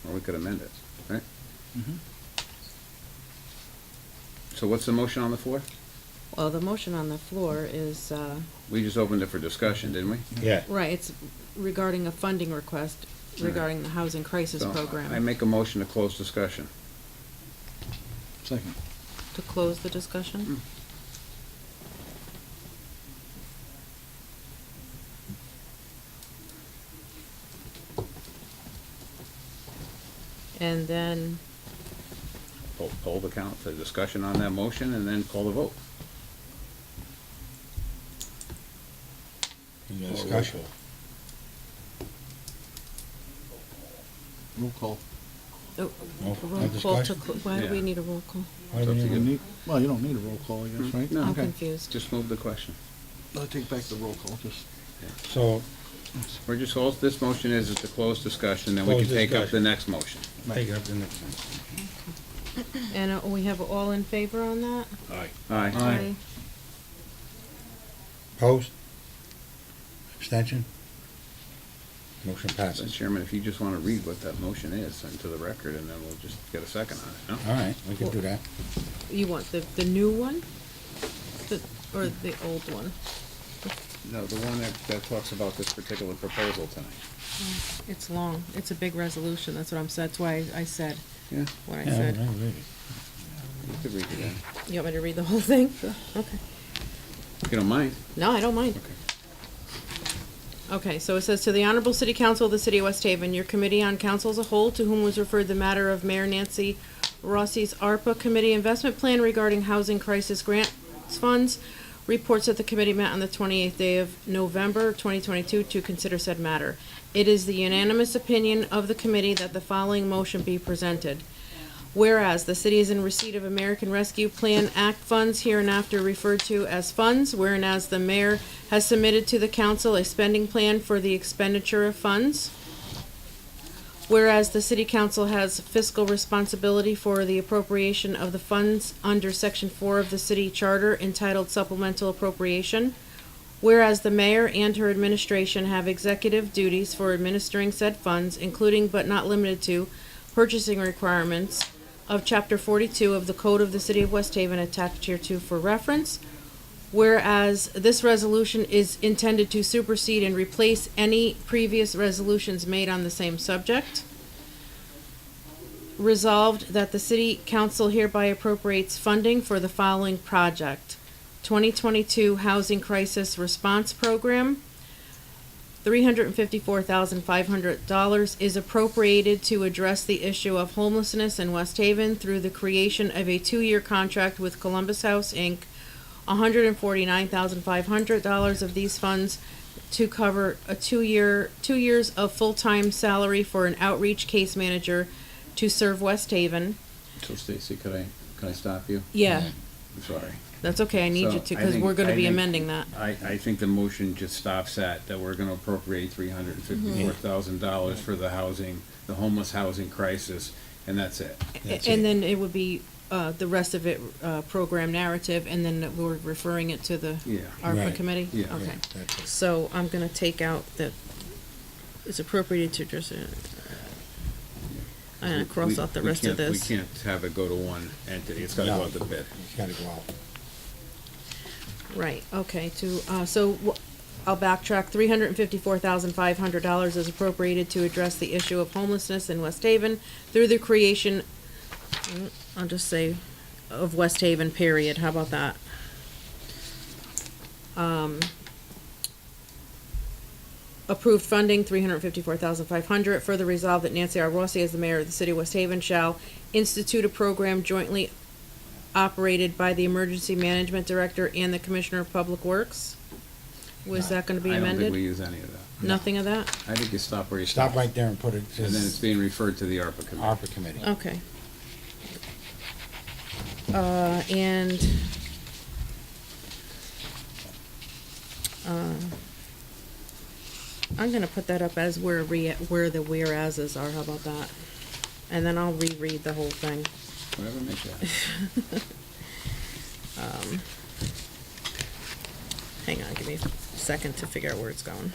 or we could amend it, right? Mm-hmm. So what's the motion on the floor? Well, the motion on the floor is, We just opened it for discussion, didn't we? Yeah. right, it's regarding a funding request regarding the housing crisis So, program. I make a motion to close discussion. Second. To close the discussion? And then, Poll the count, the discussion on that motion, and then call the vote. Any discussion? Roll call. oh, No roll call to, discussion? why do we Yeah. need a roll call? Why do we It's up to need you. a- Well, you don't need a roll call, I guess, right? No. I'm Okay. confused. Just move the question. I'll take back the roll call, just. So, We're just, all this motion is to close discussion, then we Close can take up the discussion. next motion. take it up to the next one. And we have all in favor on that? Aye. Aye. Opposed? Abstention? Motion So, passes. Chairman, if you just want to read what that motion is into the record, and then we'll just get a second on it, no? All right, we can do that. You want the new one? Or the old one? No, the one that talks about this particular proposal tonight. It's long. It's a big resolution. That's what that's why I said Yeah. what I Yeah, said. I'll read it. You could read it then. You want me to read the whole thing? Okay. If you don't mind. No, I don't mind. Okay, so it says, "To the Honorable City Council of the City of West Haven, your committee on council as a whole, to whom was referred the matter of Mayor Nancy Rossi's ARPA Committee Investment Plan regarding Housing Crisis Grants Funds, reports that the committee met on the 28th day of November 2022 to consider said matter. It is the unanimous opinion of the committee that the following motion be presented. Whereas the city is in receipt of American Rescue Plan Act funds hereinafter referred to as funds, whereas the mayor has submitted to the council a spending plan for the expenditure of funds. Whereas the city council has fiscal responsibility for the appropriation of the funds under section 4 of the city charter entitled supplemental appropriation. Whereas the mayor and her administration have executive duties for administering said funds, including but not limited to purchasing requirements of Chapter 42 of the Code of the City of West Haven attached hereto for reference. Whereas this resolution is intended to supersede and replace any previous resolutions made on the same subject. Resolved that the city council hereby appropriates funding for the following project: 2022 Housing Crisis Response Program. $354,500 is appropriated to address the issue of homelessness in West Haven through the creation of a 2-year contract with Columbus House, Inc. $149,500 of these funds to cover a 2 years of full-time salary for an outreach case manager to serve West Haven. So Stacy, could I stop you? Yeah. I'm sorry. That's okay, I need So, you to, I because think- we're gonna I be think- amending that. I think the motion just stops at that we're gonna appropriate $354,000 for the homeless housing crisis, and that's it. And then it would be, the rest of it, program narrative, and then we're referring it to the Yeah. ARPA Right. committee? Yeah. Okay. Yeah, that's it. So I'm gonna take out that it's appropriated to address it. I'm gonna cross out the rest of this. We can't have it go to one entity, it's gotta go out to bid. It's gotta go out. Right, okay, I'll backtrack. $354,500 is appropriated to address the issue of homelessness in West Haven through the creation, I'll just say, of West Haven, period. How about that? Approved funding, $354,500. Further resolved that Nancy R. Rossi, as the mayor of the city of West Haven, shall institute a program jointly operated by the emergency management director and the commissioner of public works. Was that gonna be I don't amended? think we use any of that. Nothing of that? I think you stop where you Stop right there and put it. And then it's being referred to the ARPA committee. ARPA committee. Okay. And I'm gonna put that up as where the whereases are, how about that? And then I'll reread the whole thing. Whatever makes you happy. Hang on, give me a second to figure out where it's going.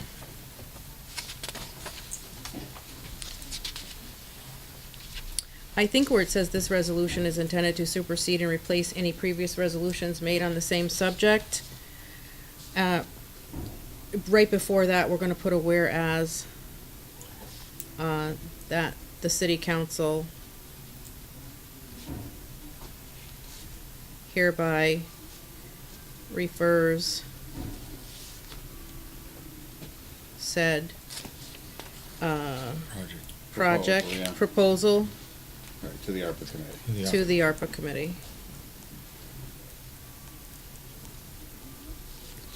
I think where it says this resolution is intended to supersede and replace any previous resolutions made on the same subject. Right before that, we're gonna put a whereas, that the city council hereby refers said, project Proposal, yeah. proposal Right, to the ARPA committee. to the ARPA committee.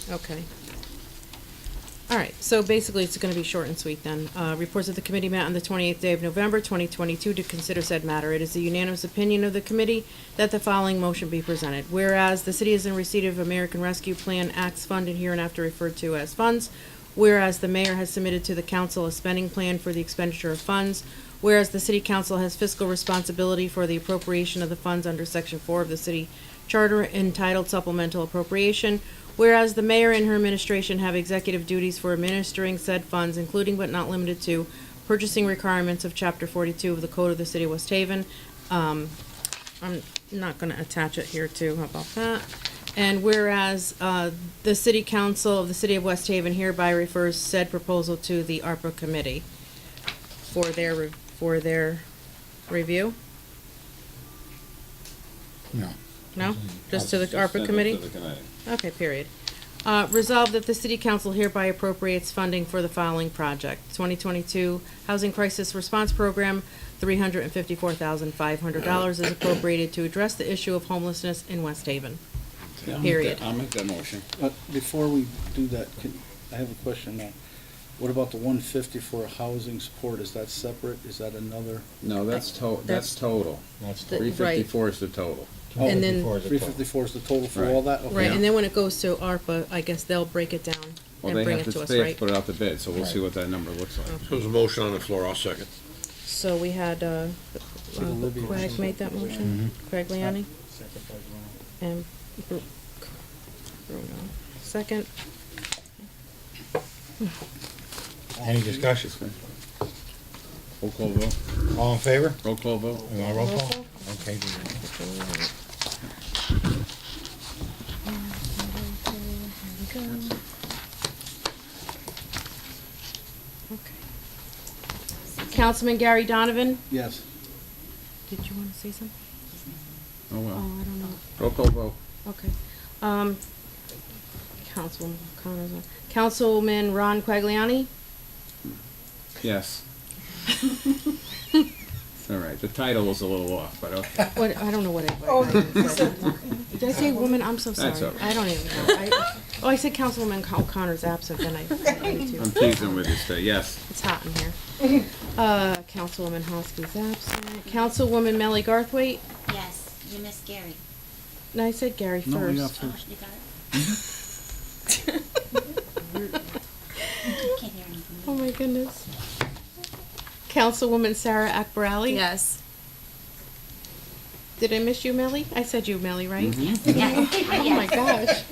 Okay. All right, so basically it's gonna be short and sweet then. Reports of the committee met on the 28th day of November, 2022 to consider said matter. It is the unanimous opinion of the committee that the following motion be presented. Whereas the city is in receipt of American Rescue Plan Acts Fund and hereinafter referred to as funds. Whereas the mayor has submitted to the council a spending plan for the expenditure of funds. Whereas the city council has fiscal responsibility for the appropriation of the funds under section 4 of the city charter entitled supplemental appropriation. Whereas the mayor and her administration have executive duties for administering said funds, including but not limited to purchasing requirements of chapter 42 of the code of the city of West Haven. I'm not gonna attach it here too, how about that? And whereas, the city council of the city of West Haven hereby refers said proposal to the ARPA committee for their review? No. No? Just to the ARPA Send it committee? to the committee. Okay, period. Resolved that the city council hereby appropriates funding for the following project. 2022 Housing Crisis Response Program, $354,500 is appropriated to address the issue of homelessness in West Haven. Period. I'll make that motion. Before we do that, I have a question now. What about the 150 for housing support? Is that separate? Is that another? No, that's total. That's- That's The- 354 is the total. Oh, And then- 354 is the total for Right. all that? Okay. Right, and then when it goes to ARPA, I guess they'll break it down Well, and they bring have it to, to us, they have to right? put it out to bid, so we'll see what that number looks like. So there's a motion on the floor, I'll second. So we had, Olivia. Craig made that motion? Craig Leoni? And Bruno. Second? Any discussion? Roll call vote. All in favor? Roll call vote. You want a roll Roll call? call? Okay. do that. Councilman Gary Donovan, Yes. did you want to say something? Oh, Oh, well. I don't know. Roll call vote. Okay. Councilwoman Connors, Councilman Ron Quagliani? Yes. It's all right. The title was a little off, but okay. What, I don't know what did I say woman? I'm so sorry. That's okay. I don't even know. I said Councilwoman O'Connor's absent, then I need to. I'm teasing with you today. Yes. It's hot in here. Councilwoman Hosky's absent. Councilwoman Melly Garthwaite? Yes, you missed Gary. No, I said Gary No, first. you got Oh, first. you got it? Can't hear anything. Oh my goodness. Councilwoman Sarah Akbarali? Yes. Did I miss you, Melly? I said you, Melly, right? Yeah. Oh my gosh.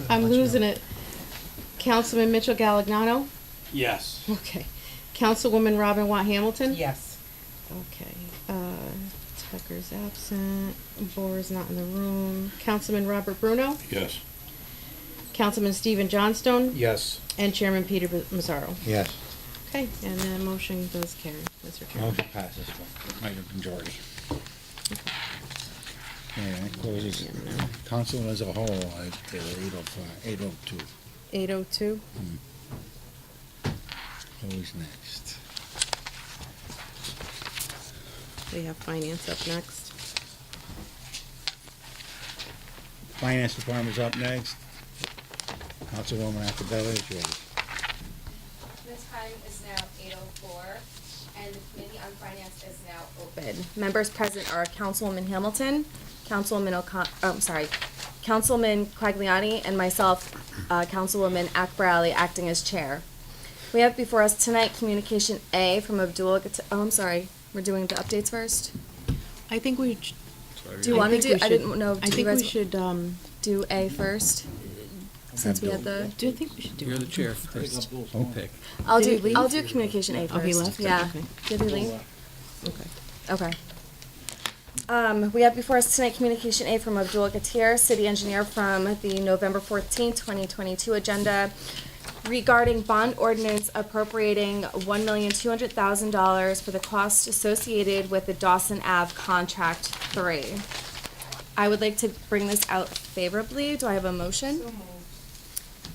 I'm losing it. Councilman Mitchell Galagnano? Yes. Okay. Councilwoman Robin Watt Hamilton? Yes. Okay. Tucker's absent. Boer's not in the room. Councilman Robert Bruno? Yes. Councilman Stephen Johnstone? Yes. And Chairman Peter Mazzaro? Yes. Okay, and the motion does carry, Mr. Chairman. Motion passes by the majority. Yeah, that closes council as a whole at 8:02. 8:02. Who's next? We have finance up next. Finance Department's up next. Councilwoman Acabella is yours. The time is now 8:04, and the Committee on Finance is now open. Members present are Councilwoman Hamilton, Councilman Quagliani, and myself, Councilwoman Akbarali, acting as chair. We have before us tonight Communication A from Abdul. Oh, I'm sorry. We're doing the updates first. I think we. Do you want to do? I didn't know. I think we should do A first, since we had the. Do you think we should do? You're the chair first. Oh. Pick. I'll Did he do. leave? I'll do Communication A first. Oh, he left? Yeah. Okay. Did he leave? Okay. Okay. We have before us tonight Communication A from Abdul Gatir, City Engineer, from the November 14th, 2022 agenda regarding bond ordinance appropriating $1,200,000 for the costs associated with the Dawson Ave Contract 3. I would like to bring this out favorably. Do I have a motion?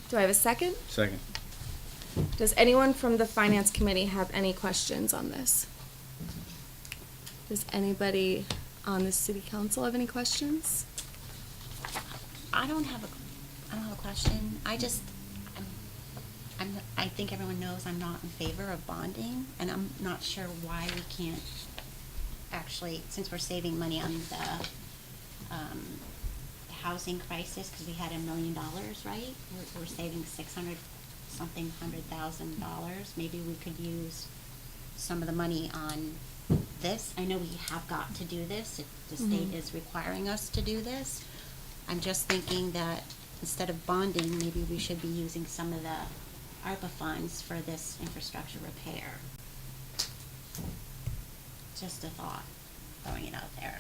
Do I have a second? Second. Does anyone from the Finance Committee have any questions on this? Does anybody on the City Council have any questions? I don't have a question. I think everyone knows I'm not in favor of bonding, and I'm not sure why we can't actually, since we're saving money on the housing crisis, because we had $1 million, right? We're saving $600,000. Maybe we could use some of the money on this. I know we have got to do this. If the state is requiring us to do this. I'm just thinking that instead of bonding, maybe we should be using some of the ARPA funds for this infrastructure repair. Just a thought, throwing it out there.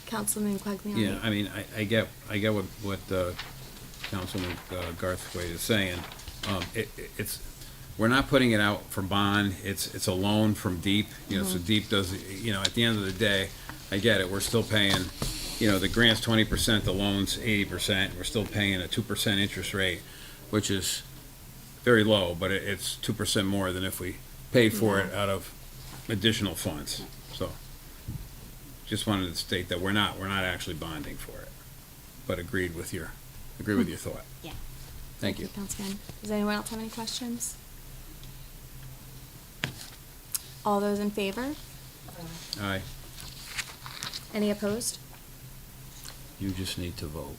Councilman Quagliani? Yeah, I mean, I get what Councilman Garthwaite is saying. It's, we're not putting it out for bond, it's a loan from DEEP, so DEEP does, at the end of the day, I get it, we're still paying, the grant's 20%, the loan's 80%, we're still paying a 2% interest rate, which is very low, but it's 2% more than if we paid for it out of additional funds, so. Just wanted to state that we're not actually bonding for it, but agreed with your thought. Yeah. Thank you. Councilman. Does anyone else have any questions? All those in favor? Aye. Any opposed? You just need to vote.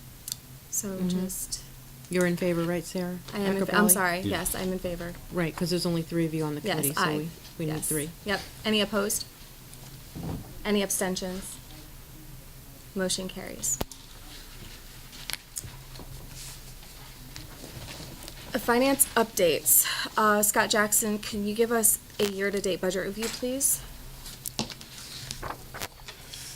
So just, You're in favor, right, Sarah? I am, I'm Acapelli? sorry, Yeah. yes, I'm in favor. Right, because there's only 3 of you on the Yes, committee, so aye. we need Yes. 3. Yep. Any opposed? Any abstentions? Motion carries. Finance updates. Scott Jackson, can you give us a year-to-date budget review, please?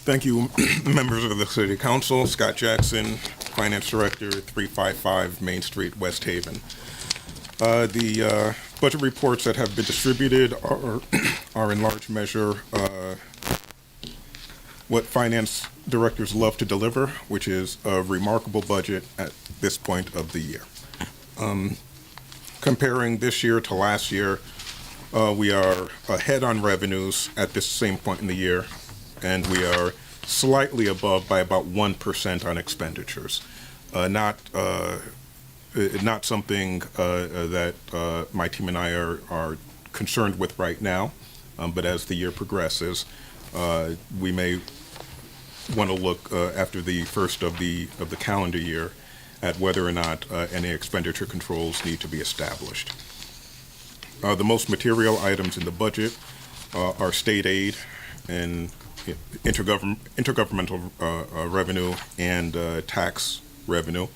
Thank you, members of the City Council. Scott Jackson, Finance Director, 355 Main Street, West Haven. The budget reports that have been distributed are in large measure what finance directors love to deliver, which is a remarkable budget at this point of the year. Comparing this year to last year, we are ahead on revenues at this same point in the year, and we are slightly above by about 1% on expenditures. Not something that my team and I are concerned with right now, but as the year progresses, we may want to look after the first of the calendar year at whether or not any expenditure controls need to be established. The most material items in the budget are state aid and intergovernmental revenue and tax revenue.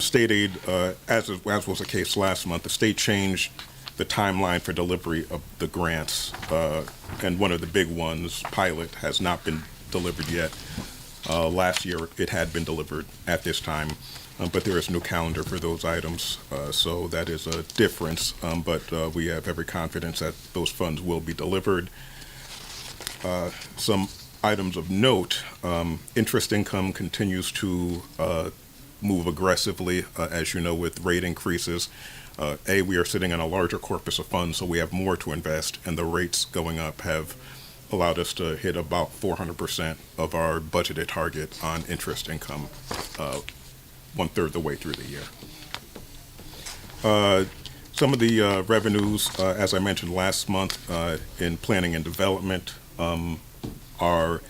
State aid, as was the case last month, the state changed the timeline for delivery of the grants, and one of the big ones, Pilot, has not been delivered yet. Last year it had been delivered at this time, but there is a new calendar for those items, so that is a difference, but we have every confidence that those funds will be delivered. Some items of note, interest income continues to move aggressively, as you know, with rate increases. We are sitting on a larger corpus of funds, so we have more to invest, and the rates going up have allowed us to hit about 400% of our budgeted target on interest income, 1/3 the way through the year. Some of the revenues, as I mentioned last month, in planning and development, are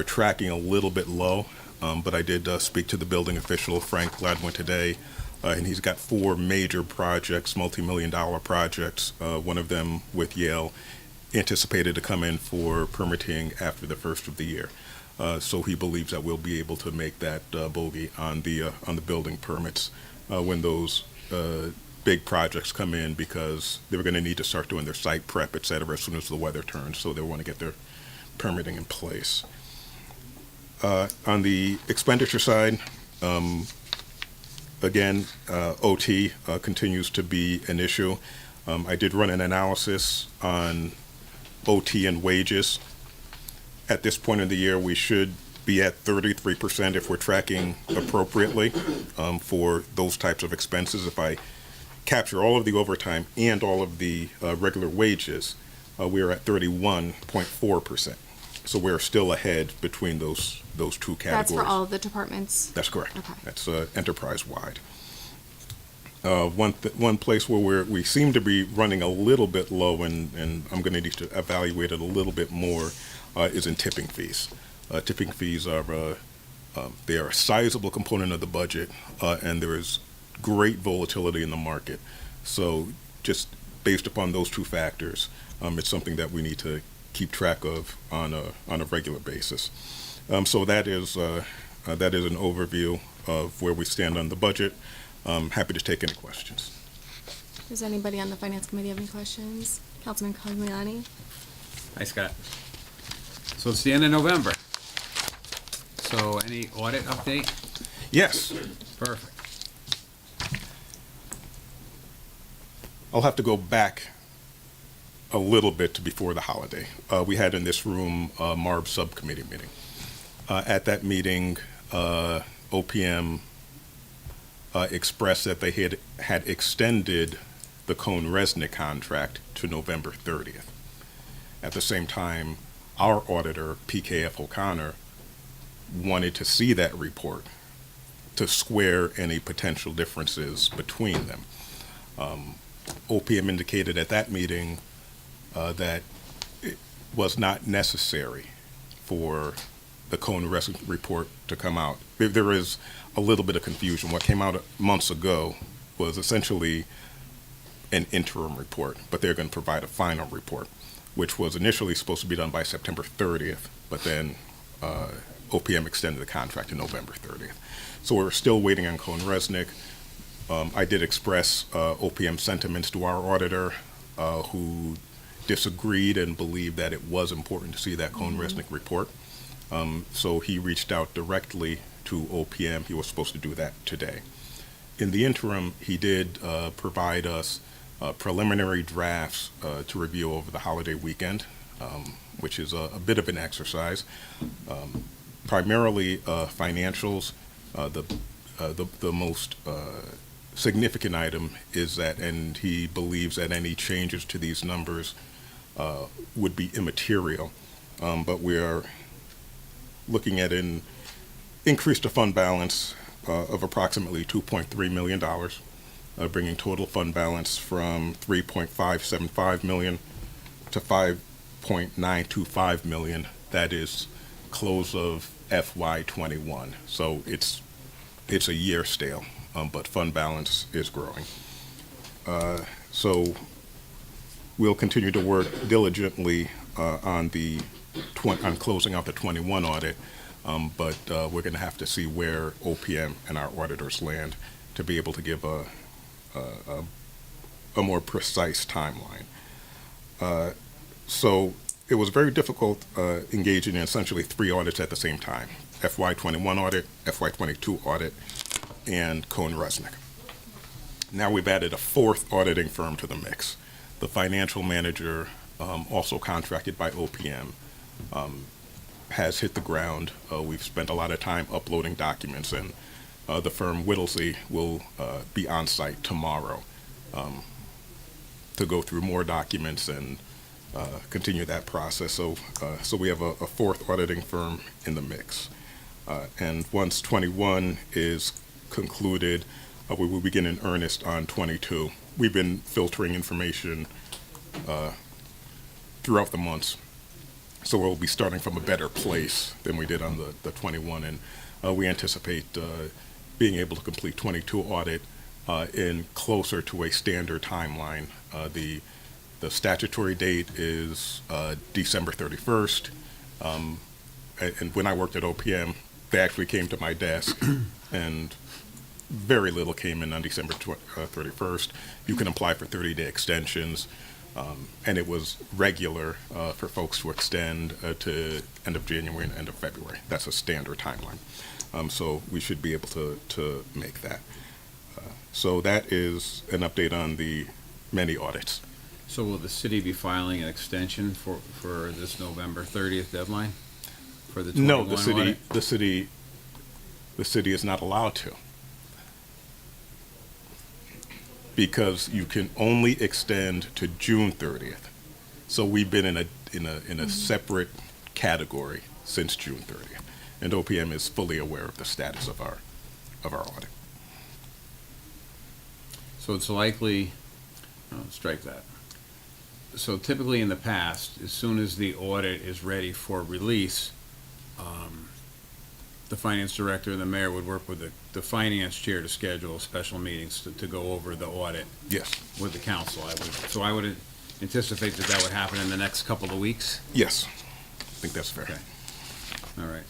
tracking a little bit low, but I did speak to the building official, Frank Gladwin, today, and he's got 4 major projects, multi-million-dollar projects, one of them with Yale, anticipated to come in for permitting after the first of the year. So he believes that we'll be able to make that bogey on the building permits when those big projects come in, because they're going to need to start doing their site prep, et cetera, as soon as the weather turns. So they want to get their permitting in place. On the expenditure side, again, OT continues to be an issue. I did run an analysis on OT and wages. At this point in the year, we should be at 33% if we're tracking appropriately for those types of expenses. If I capture all of the overtime and all of the regular wages, we are at 31.4%. So we're still ahead between those two categories. That's for all of the departments? That's correct. Okay. That's enterprise-wide. One place where we seem to be running a little bit low, and I'm going to need to evaluate it a little bit more, is in tipping fees. Tipping fees are they are a sizable component of the budget, and there is great volatility in the market. So just based upon those two factors, it's something that we need to keep track of on a regular basis. So that is an overview of where we stand on the budget. Happy to take any questions. Does anybody on the Finance Committee have any questions? Councilman Cogliani? Hi, Scott. So it's the end of November. So any audit update? Yes. Perfect. I'll have to go back a little bit to before the holiday. We had in this room a MARB subcommittee meeting. At that meeting, OPM expressed that they had extended the Cohn-Resnick contract to November 30th. At the same time, our auditor, PKF O'Connor, wanted to see that report to square any potential differences between them. OPM indicated at that meeting that it was not necessary for the Cohn-Resnick report to come out. There is a little bit of confusion. What came out months ago was essentially an interim report, but they're going to provide a final report, which was initially supposed to be done by September 30th, but then OPM extended the contract to November 30th. So we're still waiting on Cohn-Resnick. I did express OPM sentiments to our auditor, who disagreed and believed that it was important to see that Cohn-Resnick report. So he reached out directly to OPM. He was supposed to do that today. In the interim, he did provide us preliminary drafts to review over the holiday weekend, which is a bit of an exercise. Primarily financials. The most significant item is that, and he believes that any changes to these numbers would be immaterial, but we are looking at an increase to fund balance of approximately $2.3 million, bringing total fund balance from $3.575 million to $5.925 million. That is close of FY21. So it's a year stale, but fund balance is growing. So we'll continue to work diligently on closing out the 21 audit, but we're going to have to see where OPM and our auditors land to be able to give a more precise timeline. So it was very difficult engaging in essentially 3 audits at the same time: FY21 audit, FY22 audit, and Cohn-Resnick. Now we've added a 4th auditing firm to the mix. The financial manager, also contracted by OPM, has hit the ground. We've spent a lot of time uploading documents, and the firm Whittlesey will be on site tomorrow to go through more documents and continue that process. So we have a 4th auditing firm in the mix. And once 21 is concluded, we will begin in earnest on 22. We've been filtering information throughout the months So we'll be starting from a better place than we did on the 21, and we anticipate being able to complete 22 audit in closer to a standard timeline. The statutory date is December 31st, and when I worked at OPM, they actually came to my desk, and very little came in on December 31st. You can apply for 30-day extensions, and it was regular for folks to extend to end of January and end of February. That's a standard timeline. So we should be able to make that. So that is an update on the many audits. So will the city be filing an extension for this November 30th deadline for the 21 No, audit? the city is not allowed to, because you can only extend to June 30th. So we've been in a separate category since June 30th, and OPM is fully aware of the status of our audit. So it's likely, strike that. So typically in the past, as soon as the audit is ready for release, the finance director and the mayor would work with the finance chair to schedule special meetings to go over the audit. Yes. With the council. I would anticipate that would happen in the next couple of weeks. Yes, I think that's fair. Okay. All right.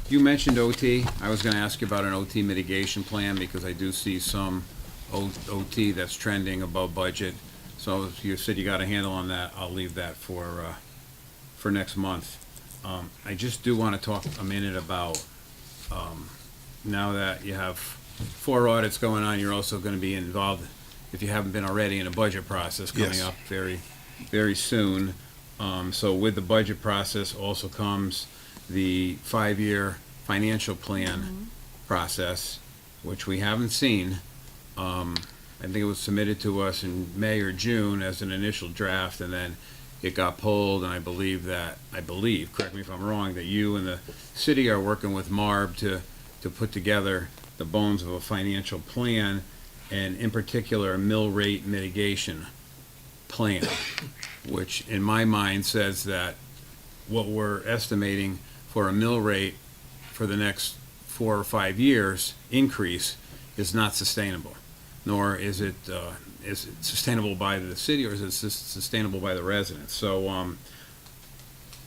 You mentioned OT. I was going to ask you about an OT mitigation plan because I do see some OT that's trending above budget. So if you said you got a handle on that, I'll leave that for next month. I just do want to talk a minute about now that you have 4 audits going on, you're also going to be involved, if you haven't been already, in a budget process coming up very, very soon. So with the budget process also comes the 5-year financial plan process, which we haven't seen. I think it was submitted to us in May or June as an initial draft, and then it got pulled, and I believe, correct me if I'm wrong, that you and the city are working with MARB to put together the bones of a financial plan, and in particular, a mill rate mitigation plan, which in my mind says that what we're estimating for a mill rate for the next 4 or 5 years increase is not sustainable, nor is it sustainable by the city, or is it sustainable by the residents? So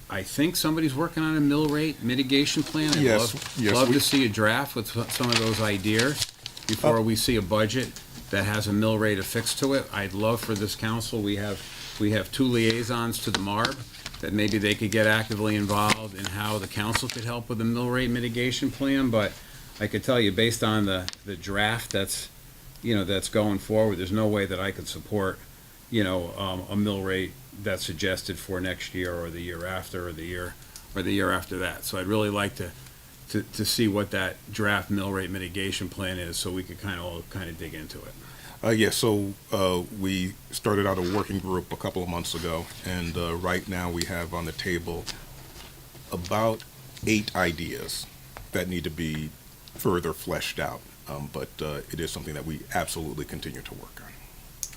I think somebody's working on a mill rate mitigation plan. I'd love to see a draft with some of those ideas before we see a budget that has a mill rate affixed to it. I'd love for this council, we have 2 liaisons to the MARB, that maybe they could get actively involved in how the council could help with the mill rate mitigation plan. But I could tell you, based on the draft that's going forward, there's no way that I could support, a mill rate that's suggested for next year or the year after or the year after that. So I'd really like to see what that draft mill rate mitigation plan is, so we could kind of dig into it. So we started out a working group a couple of months ago, and right now we have on the table about 8 ideas that need to be further fleshed out. But it is something that we absolutely continue to work on.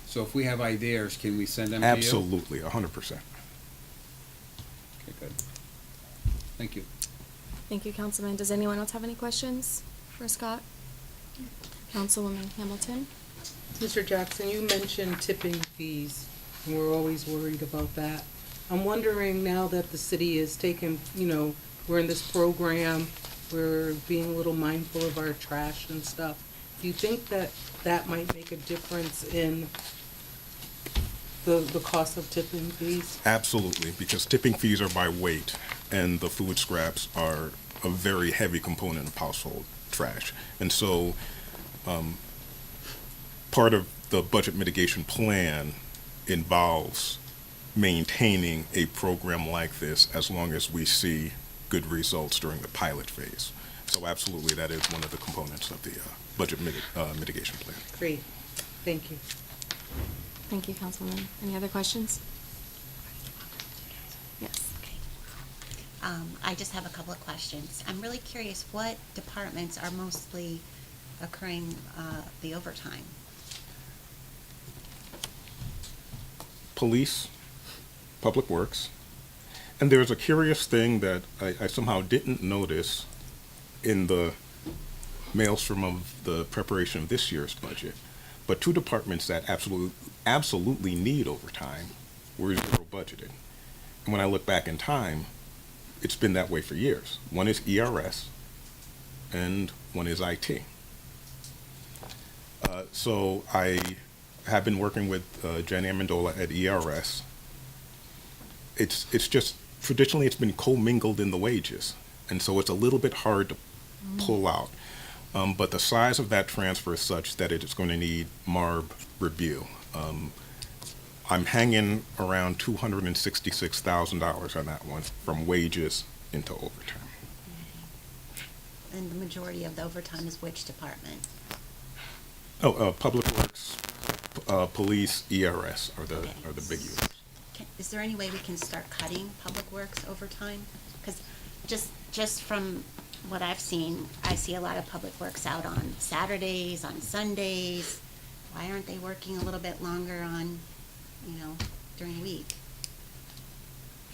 So if we have ideas, can we send them to you? Absolutely, 100%. Okay, good. Thank you. Thank you, Councilman. Does anyone else have any questions for Scott? Councilwoman Hamilton? Mr. Jackson, you mentioned tipping fees, and we're always worried about that. I'm wondering, now that the city is taking, we're in this program, we're being a little mindful of our trash and stuff, do you think that might make a difference in the cost of tipping fees? Absolutely, because tipping fees are by weight, and the food scraps are a very heavy component of household trash. And so part of the budget mitigation plan involves maintaining a program like this as long as we see good results during the pilot phase. So absolutely, that is one of the components of the budget mitigation plan. Great. Thank you. Thank you, Councilman. Any other questions? Yes. I just have a couple of questions. I'm really curious, what departments are mostly occurring the overtime? Public Works. And there's a curious thing that I somehow didn't notice in the maelstrom of the preparation of this year's budget. But two departments that absolutely need overtime were zero budgeted. And when I look back in time, it's been that way for years. One is ERS, and one is IT. So I have been working with Jen Amendola at ERS. It's just, traditionally it's been commingled in the wages, and so it's a little bit hard to pull out. But the size of that transfer is such that it is going to need MARB review. I'm hanging around $266,000 on that one, from wages into overtime. And the majority of the overtime is which department? Public Works, Police, ERS are the big users. Is there any way we can start cutting Public Works overtime? Because just from what I've seen, I see a lot of Public Works out on Saturdays, on Sundays. Why aren't they working a little bit longer on, during the week?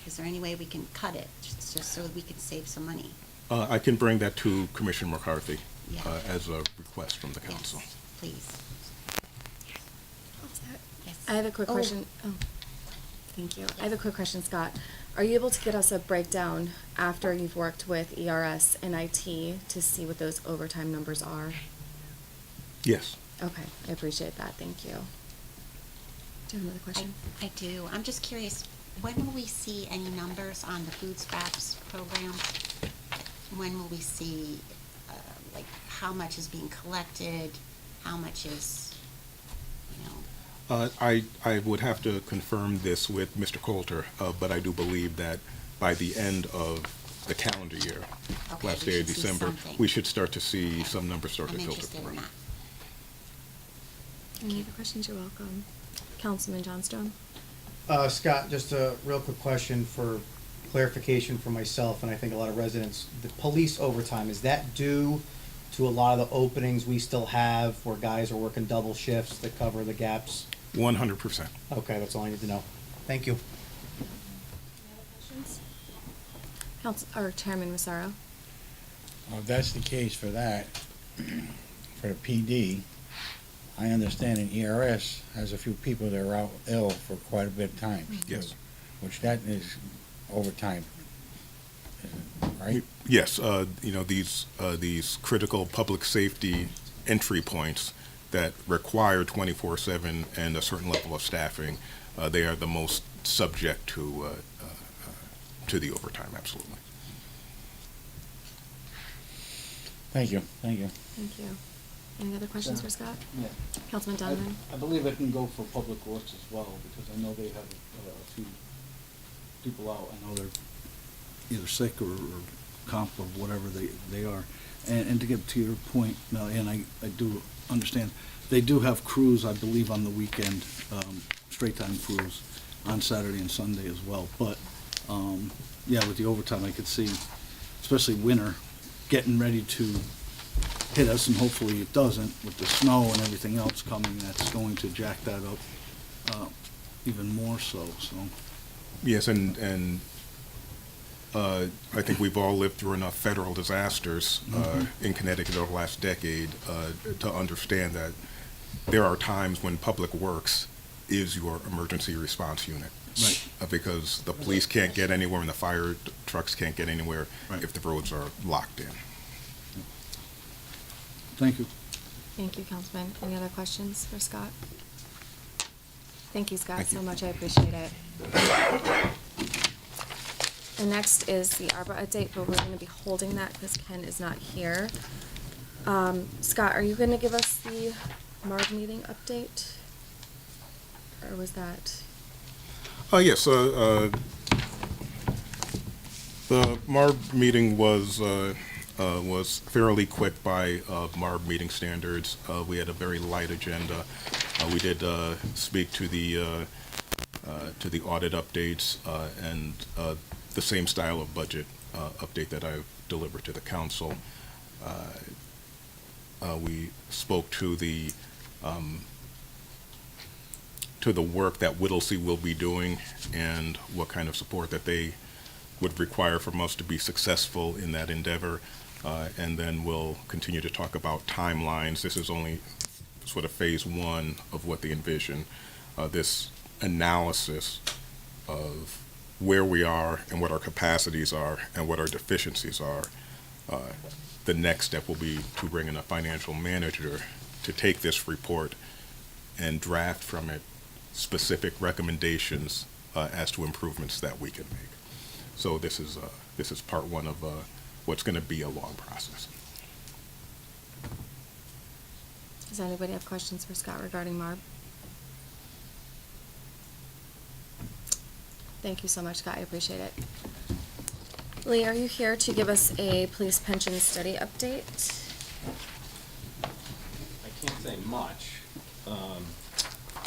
Is there any way we can cut it, just so we can save some money? I can bring that to Commissioner McCarthy Yeah. as a request from the council. Yes, please. I have a quick question. Oh, thank you. I have a quick question, Scott. Are you able to get us a breakdown after you've worked with ERS and IT to see what those overtime numbers are? Yes. Okay, I appreciate that. Thank you. Do you have another question? I do. I'm just curious, when will we see any numbers on the food scraps program? When will we see, how much is being collected? How much is, I would have to confirm this with Mr. Coulter, but I do believe that by the end of the calendar year, Okay, last we day of should see December, something. we should start to see some numbers start to I'm filter interested through. in that. Any other questions? You're welcome. Councilman Johnstone? Scott, just a real quick question for clarification for myself, and I think a lot of residents. The police overtime, is that due to a lot of the openings we still have where guys are working double shifts that cover the gaps? 100%. Okay, that's all I need to know. Thank you. Chairman Massaro? If that's the case for that, for the PD, I understand in ERS has a few people that are out ill for quite a bit of time. Yes. Which that is overtime, right? Yes, these critical public safety entry points that require 24/7 and a certain level of staffing, they are the most subject to the overtime, absolutely. Thank you, thank you. Thank you. Any other questions for Scott? Yeah. Councilman Donovan? I believe it can go for Public Works as well, because I know they have a few people out. I know they're either sick or comp or whatever they are. And to get to your point, Melly, and I do understand, they do have crews, I believe, on the weekend, straight time crews on Saturday and Sunday as well. But, yeah, with the overtime, I could see, especially winter, getting ready to hit us, and hopefully it doesn't, with the snow and everything else coming, that's going to jack that up even more so. Yes, and I think we've all lived through enough federal disasters in Connecticut over the last decade to understand that there are times when Public Works is your emergency response unit. Right. Because the police can't get anywhere and the fire trucks can't get anywhere Right. if the roads are locked in. Thank you. Thank you, Councilman. Any other questions for Scott? Thank you, Scott, Thank you. so much. I appreciate it. And next is the ARPA update, but we're going to be holding that because Ken is not here. Scott, are you going to give us the MARB meeting update? Or was that? Yes, the MARB meeting was fairly quick by MARB meeting standards. We had a very light agenda. We did speak to the audit updates and the same style of budget update that I've delivered to the council. We spoke to the to the work that Whittlesey will be doing and what kind of support that they would require from us to be successful in that endeavor. And then we'll continue to talk about timelines. This is only sort of phase one of what they envision. This analysis of where we are and what our capacities are and what our deficiencies are. The next step will be to bring in a financial manager to take this report and draft from it specific recommendations as to improvements that we can make. So this is part one of what's going to be a long process. Does anybody have questions for Scott regarding MARB? Thank you so much, Scott. I appreciate it. Lee, are you here to give us a police pension study update? I can't say much.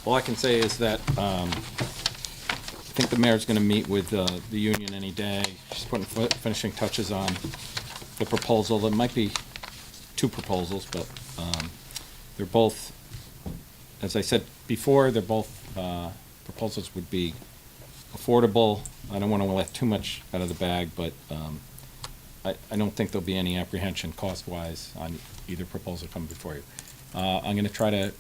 All I can say is that I think the mayor's going to meet with the union any day. She's putting finishing touches on the proposal. There might be two proposals, but they're both, as I said before, they're both proposals would be affordable. I don't want to let too much out of the bag, but I don't think there'll be any apprehension cost-wise on either proposal coming before you. I'm going to try to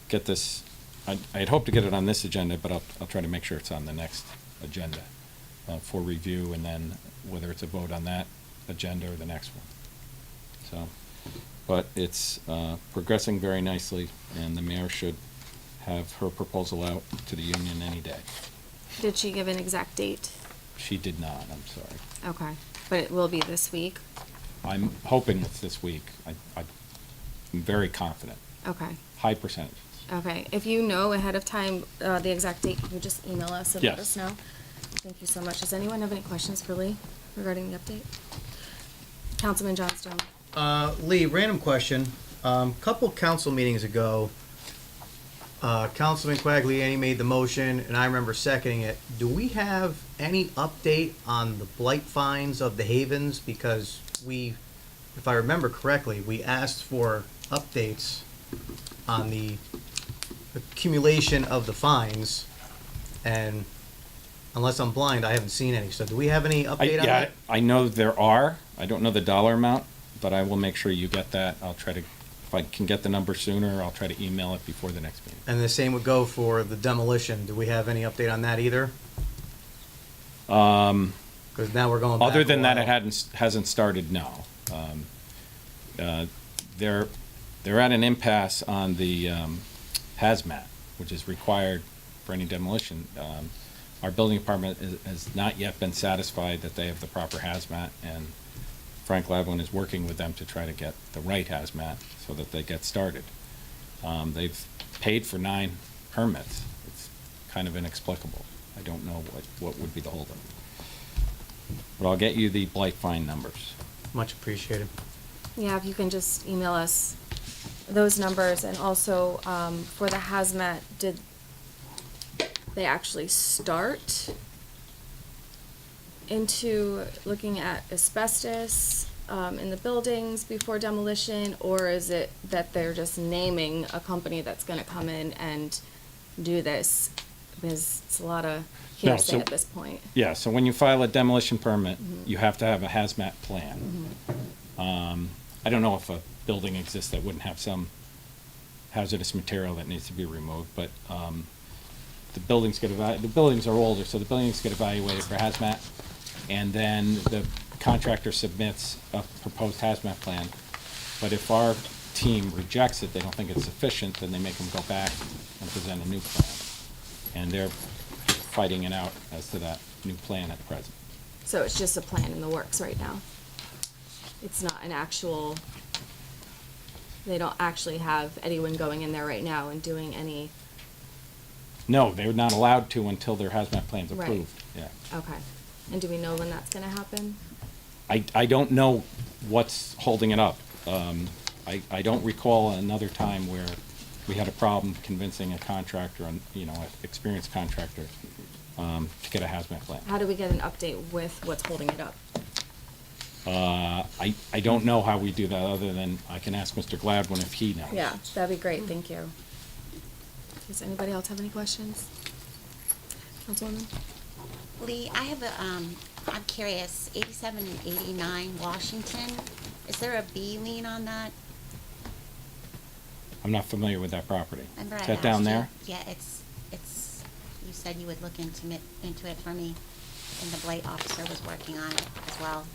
get this. I had hoped to get it on this agenda, but I'll try to make sure it's on the next agenda for review, and then whether it's a vote on that agenda or the next one. So, but it's progressing very nicely, and the mayor should have her proposal out to the union any day. Did she give an exact date? She did not, I'm sorry. Okay, but it will be this week? I'm hoping it's this week. I'm very confident. Okay. High percentage. Okay, if you know ahead of time the exact date, can you just email us and let Yes. us know? Thank you so much. Does anyone have any questions for Lee regarding the update? Councilman Johnstone. Lee, random question. Couple council meetings ago, Councilman Quagliani made the motion, and I remember seconding it. Do we have any update on the blight fines of the havens? Because we, if I remember correctly, we asked for updates on the accumulation of the fines, and unless I'm blind, I haven't seen any. So do we have any update on that? I know there are. I don't know the dollar amount, but I will make sure you get that. I'll try to, if I can get the number sooner, I'll try to email it before the next meeting. And the same would go for the demolition. Do we have any update on that either? Because now we're going back Other than a that, while. it hasn't started, no. They're at an impasse on the hazmat, which is required for any demolition. Our building department has not yet been satisfied that they have the proper hazmat, and Frank Lavin is working with them to try to get the right hazmat so that they get started. They've paid for 9 permits. It's kind of inexplicable. I don't know what would be the holdup. But I'll get you the blight fine numbers. Much appreciated. Yeah, if you can just email us those numbers, and also for the hazmat, did they actually start into looking at asbestos in the buildings before demolition, or is it that they're just naming a company that's going to come in and do this? Because it's a lot of hearsay at this point. Yeah, so when you file a demolition permit, you have to have a hazmat plan. I don't know if a building exists that wouldn't have some hazardous material that needs to be removed, but the buildings are older, so the buildings get evaluated for hazmat, and then the contractor submits a proposed hazmat plan. But if our team rejects it, they don't think it's sufficient, then they make them go back and present a new plan. And they're fighting it out as to that new plan at present. So it's just a plan in the works right now. It's not an actual, they don't actually have anyone going in there right now and doing any. No, they're not allowed to until their hazmat plan's Right. approved. Yeah. Okay. And do we know when that's gonna happen? I don't know what's holding it up. I don't recall another time where we had a problem convincing a contractor, an experienced contractor, to get a hazmat plan. How do we get an update with what's holding it up? I don't know how we do that, other than I can ask Mr. Gladwin if he knows. Yeah, that'd be great, thank you. Does anybody else have any questions? Councilwoman? Lee, I have I'm curious, 87 and 89 Washington, is there a B lien on that? I'm not familiar with that property. Remember I Is that down asked you? there? Yeah, it's, you said you would look into it for me, and the blight officer was working on it as well.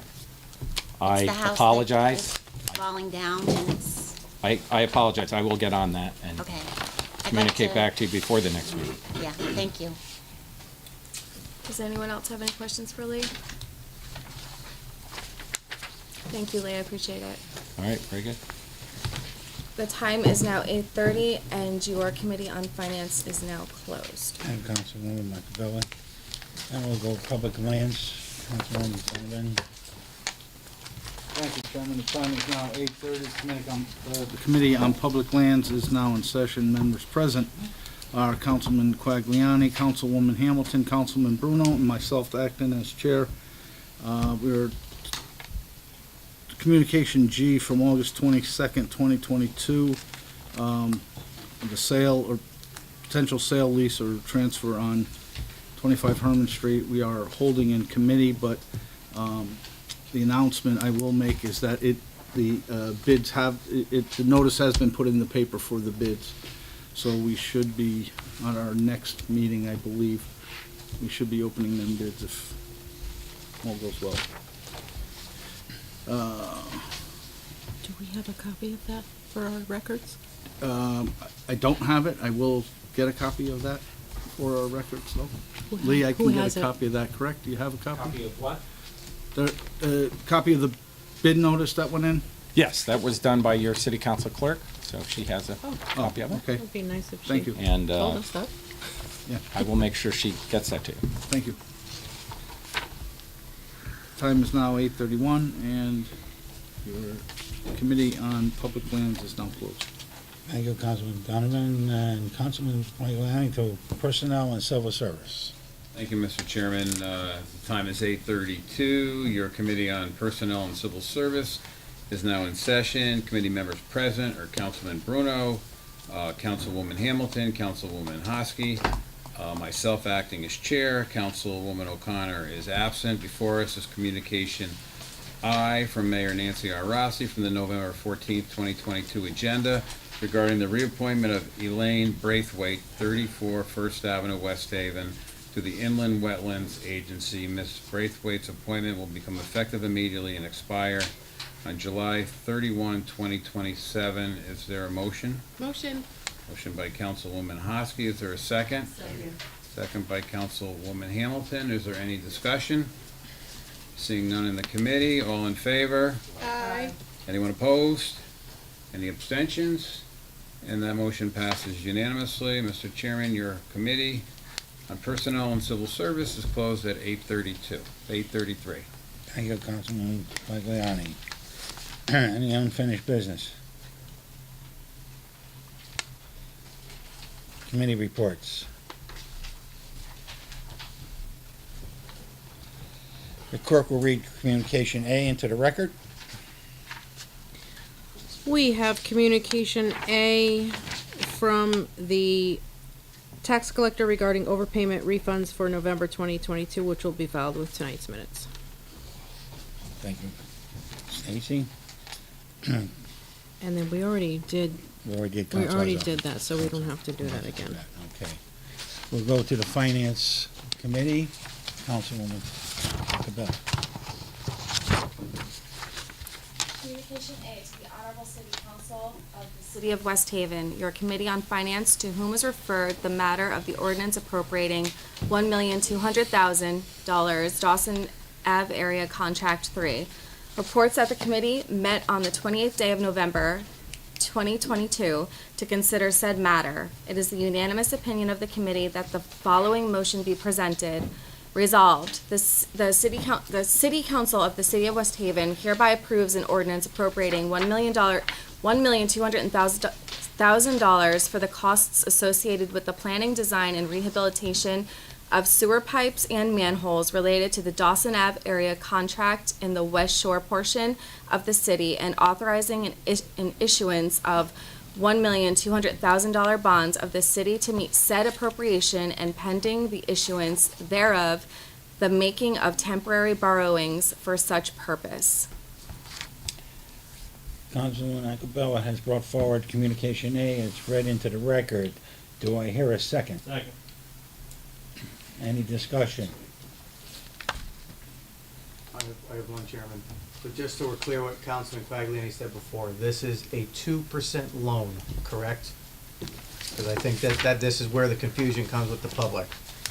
I It's the house that apologize. is falling down, and it's, I apologize. I will get on that and okay. I'd like communicate back to you before the next meeting. Yeah, thank you. Does anyone else have any questions for Lee? Thank you, Lee, I appreciate it. All right, very good. The time is now 8:30, and your Committee on Finance is now closed. And Councilwoman Machiavelli. And we'll go public lands. Councilwoman Donovan. Thank you, Chairman. The time is now 8:30. The Committee on Public Lands is now in session. Members present are Councilman Quagliani, Councilwoman Hamilton, Councilman Bruno, and myself acting as chair. We're Communication G from August 22nd, 2022. The sale or potential sale, lease, or transfer on 25 Herman Street. We are holding in committee, but the announcement I will make is that the bids the notice has been put in the paper for the bids. So we should be, on our next meeting, I believe, we should be opening them bids if all goes well. Do we have a copy of that for our records? I don't have it. I will get a copy of that for our records, though. Lee, I Who can get has a it? copy of that, correct? Do you have a copy? Copy of what? The copy of the bid notice that went in? Yes, that was done by your city council clerk, so she has a copy of it. Okay. It'd be nice if she Thank you. And told us that. Yeah. I will make sure she gets that to you. Thank you. Time is now 8:31, and your Committee on Public Lands is now closed. Thank you, Councilman Donovan. And Councilman Quagliani to Personnel and Civil Service. Thank you, Mr. Chairman. The time is 8:32. Your Committee on Personnel and Civil Service is now in session. Committee members present are Councilman Bruno, Councilwoman Hamilton, Councilwoman Hosky, myself acting as chair. Councilwoman O'Connor is absent. Before us is communication I from Mayor Nancy R. Rossi from the November 14th, 2022 agenda regarding the reappointment of Elaine Braithwaite, 34 First Avenue, West Haven, to the Inland Wetlands Agency. Ms. Braithwaite's appointment will become effective immediately and expire on July 31, 2027. Is there a motion? Motion. Motion by Councilwoman Hosky. Is there a second? Second. Second by Councilwoman Hamilton. Is there any discussion? Seeing none in the committee, all in favor? Aye. Anyone opposed? Any abstentions? And that motion passes unanimously. Mr. Chairman, your Committee on Personnel and Civil Service is closed at 8:33. Thank you, Councilman Quagliani. Any unfinished business? Committee reports. The clerk will read Communication A into the record. We have Communication A from the tax collector regarding overpayment refunds for November 2022, which will be filed with tonight's minutes. Thank you. Stacy? And then we already did We already did We Council's already office. did that, so we don't have to do that again. Okay. We'll go to the Finance Committee. Councilwoman Cabell. Communication A to the Honorable City Council of the City of West Haven, your Committee on Finance, to whom is referred the matter of the ordinance appropriating $1,200,000 Dawson Ave Area Contract 3. Reports that the committee met on the 28th day of November 2022 to consider said matter. It is the unanimous opinion of the committee that the following motion be presented. Resolved, the City Council of the City of West Haven hereby approves an ordinance appropriating $1,200,000 for the costs associated with the planning, design, and rehabilitation of sewer pipes and manholes related to the Dawson Ave area contract in the West Shore portion of the city, and authorizing an issuance of $1,200,000 bonds of the city to meet said appropriation and pending the issuance thereof, the making of temporary borrowings for such purpose. Councilman Acabella has brought forward communication A, and it's read into the record. Do I hear a second? Second. Any discussion? I have one, Chairman. So just so we're clear what Councilman Quagliani said before, this is a 2% loan, correct? Because I think that this is where the confusion comes with the public.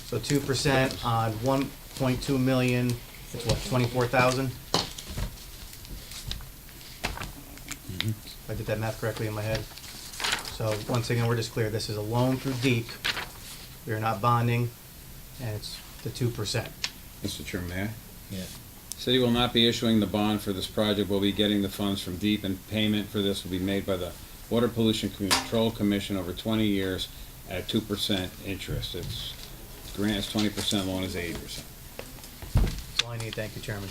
So 2% on 1.2 million, it's what, 24,000? If I did that math correctly in my head. So once again, we're just clear, this is a loan through DEEP. We are not bonding, and it's the 2%. Mr. Chairman, may I? Yes. City will not be issuing the bond for this project. We'll be getting the funds from DEEP, and payment for this will be made by the Water Pollution Control Commission over 20 years at 2% interest. It's grant is 20%, loan is 80%. That's all I need, thank you, Chairman.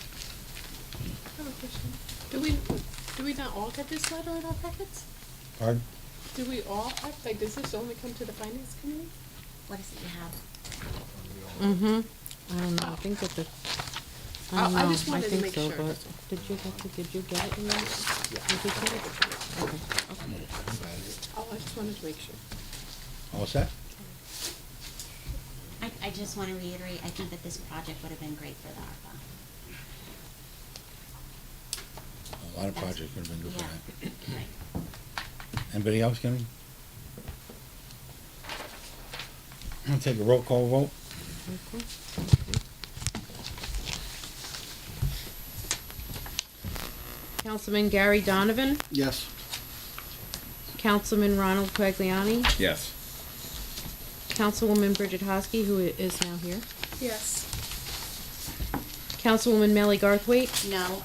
I have a question. Do we not all get this letter in our packets? Pardon? Do we all have, like, does this only come to the finance committee? What is it you have? Mm-hmm. I don't know, I think that the, I don't know, I just wanted to think make so, sure. but did you get it in there? Did you get it? Okay, okay. Oh, I just wanted to make sure. All set? I just want to reiterate, I think that this project would have been great for the ARPA. A lot of projects would have been good for Yeah, that. right. Anybody else got any? I'll take a roll call vote. Okay. Councilman Gary Donovan, Yes. Councilman Ronald Quagliani, Yes. Councilwoman Bridget Hosky, who is now here, Yes. Councilwoman Melly Garthwaite, No.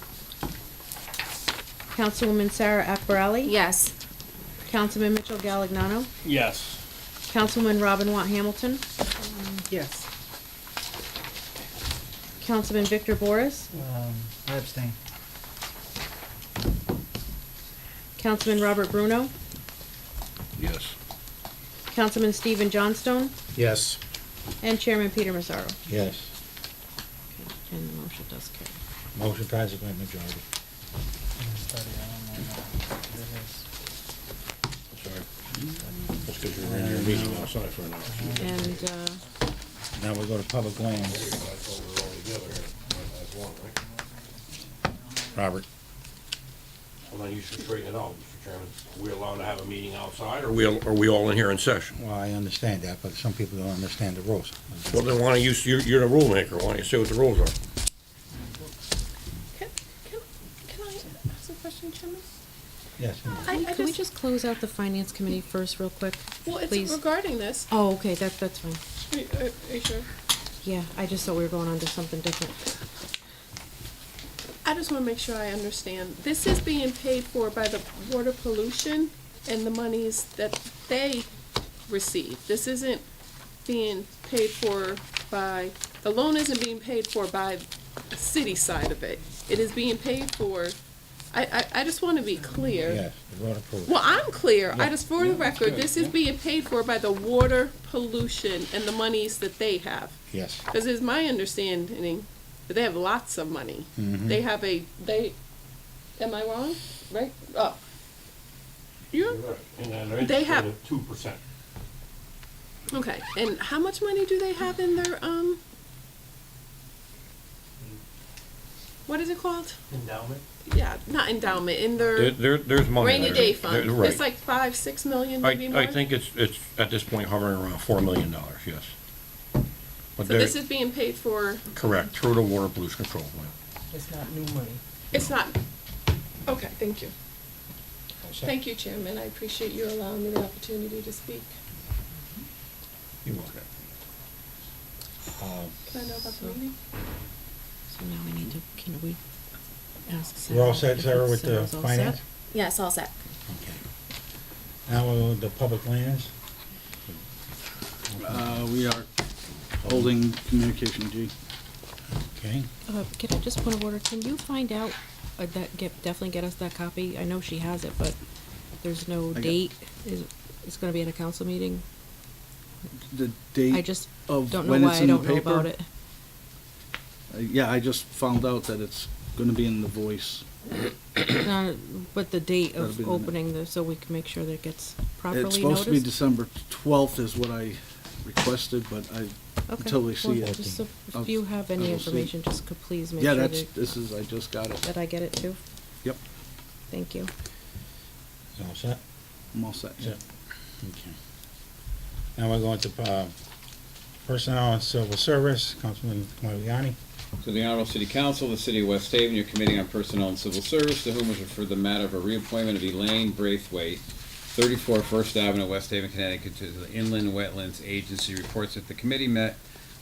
Councilwoman Sarah Akbarali, Yes. Councilman Mitchell Galagnano, Yes. Councilwoman Robin Watt Hamilton, Yes. Councilman Victor Boris, I abstain. Councilman Robert Bruno, Yes. Councilman Stephen Johnstone, Yes. and Chairman Peter Massaro. Yes. And the motion does carry. Motion passes by majority. Sorry. That's because you're in your meeting outside for an hour. And, Now we go to public lands. Robert. Well, then you should straighten it out, Mr. Chairman. Are we allowed to have a meeting outside, or are we all in here in session? Well, I understand that, but some people don't understand the rules. Well, then why don't you're the rule maker, why don't you say what the rules are? Can I ask a question, Chairman? Yes. Can we just close out the finance committee first real quick, Well, it's please? regarding this. Oh, okay, that's fine. Are you sure? Yeah, I just thought we were going on to something different. I just want to make sure I understand. This is being paid for by the water pollution and the monies that they receive. This isn't being paid for by, the loan isn't being paid for by the city side of it. It is being paid for, I just want to be clear. Yes, the road approved. Well, I'm clear. I Yeah. just, for the record, good, this is yeah. being paid for by the water pollution and the monies that they have. Yes. Because it's my understanding that they have lots of money. Mhm. They have am I wrong? Right? Oh. You're right. And then they're They interested have- in 2%. Okay. And how much money do they have in their, what is it called? Endowment? Yeah, not endowment, in their There's money rainy there. day fund. Right. It's like 5-6 million, maybe more. I think it's at this point hovering around $4 million, yes. But So they're, this is being paid for, correct, through the Water Pollution Control Plan. It's not new money. it's not, okay, thank you. Thank you, Chairman. I appreciate you allowing me the opportunity to speak. You're welcome. Can I know about the meeting? So now we need to, can we ask Sarah? We're all set, if Sarah, with the Sarah's all set? finance? Yes, all set. Okay. Now the public lands. We are holding communication G. Okay. Can I just point of order, can you find out, definitely get us that copy? I know she has it, but there's no got- date, it's gonna be at a council meeting? The date I just of don't know when why it's I in the don't know paper? about it. Yeah, I just found out that it's gonna be in the Voice. But the date That'll of be the opening, so we can make sure that it gets properly It's noticed? supposed to be December 12th is what I requested, but Okay. until we see Well, it. just I'll- if you have I any will see. information, just please make Yeah, sure I just got it. that I get it too. Yep. Thank you. Is all set? I'm all set, yeah. Okay. Now we're going to Personnel and Civil Service, Councilman Moriarty. To the Honorable City Council, the City of West Haven, your Committee on Personnel and Civil Service, to whom was referred the matter of a reappointment of Elaine Braithwaite, 34 First Avenue, West Haven, Connecticut, to the Inland Wetlands Agency, reports that the committee met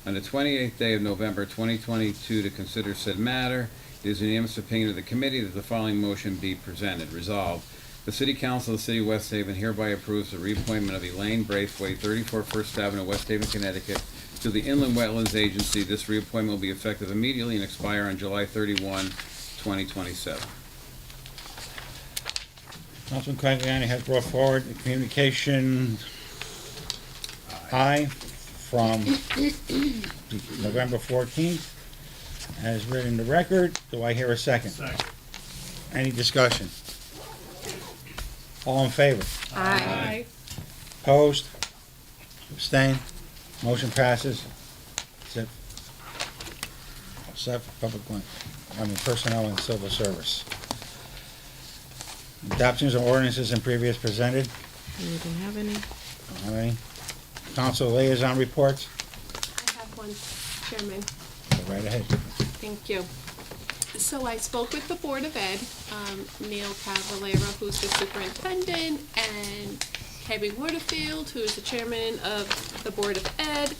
on the 28th day of November 2022 to consider said matter. It is unanimous opinion of the committee that the following motion be presented. Resolved, the City Council of the City of West Haven hereby approves the reappointment of Elaine Braithwaite, 34 First Avenue, West Haven, Connecticut, to the Inland Wetlands Agency. This reappointment will be effective immediately and expire on July 31, 2027. Councilman Quagliani has brought forward a communication I from November 14th, as written in the record. Do I hear a second? Second. Any discussion? All in favor? Aye. Opposed? Abstained? Motion passes. Set for Personnel and Civil Service. Adoptions of ordinances and previous presented. We don't have any. All right. Council liaison reports. I have one, Chairman. Go right ahead. Thank you. So I spoke with the Board of Ed, Neil Cavallero, who's the superintendent, and Kevin Waterfield, who is the chairman of the Board of Ed,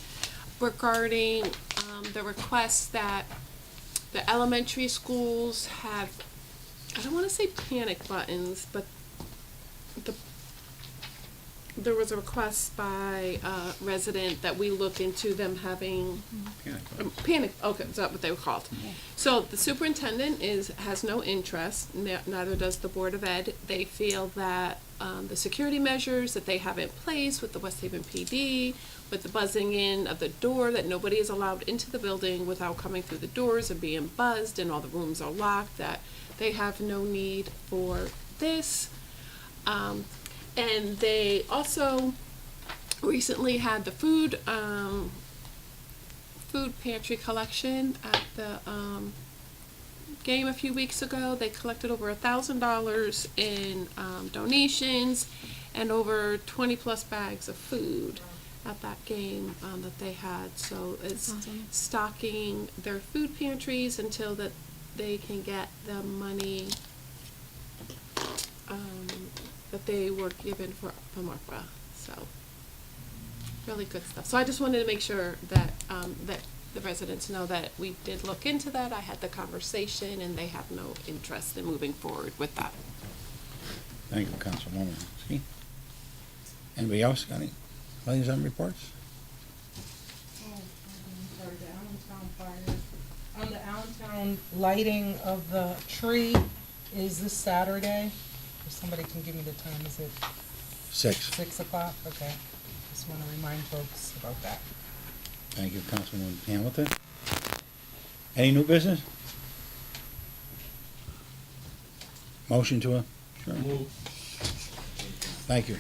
regarding the request that the elementary schools have, I don't want to say panic buttons, but there was a request by a resident that we look into them having panic, okay, is that what they were called? So the superintendent has no interest, neither does the Board of Ed. They feel that the security measures that they have in place with the West Haven PD, with the buzzing in of the door, that nobody is allowed into the building without coming through the doors and being buzzed, and all the rooms are locked, that they have no need for this. And they also recently had the food pantry collection at the game a few weeks ago. They collected over $1,000 in donations and over 20 plus bags of food at that game that they had. So it's Awesome. stocking their food pantries until that they can get the money that they were given from ARPA. So really good stuff. So I just wanted to make sure that that the residents know that we did look into that. I had the conversation, and they have no interest in moving forward with that. Thank you, Councilwoman. See? Anybody else got any liaison reports? Sorry, the Allentown fire. On the Allentown lighting of the tree is this Saturday. If somebody can give me the time, is it 6. 6 o'clock? Okay. Just want to remind folks about that. Thank you, Councilwoman Hamilton. Any new business? Motion to adjourn. Thank you.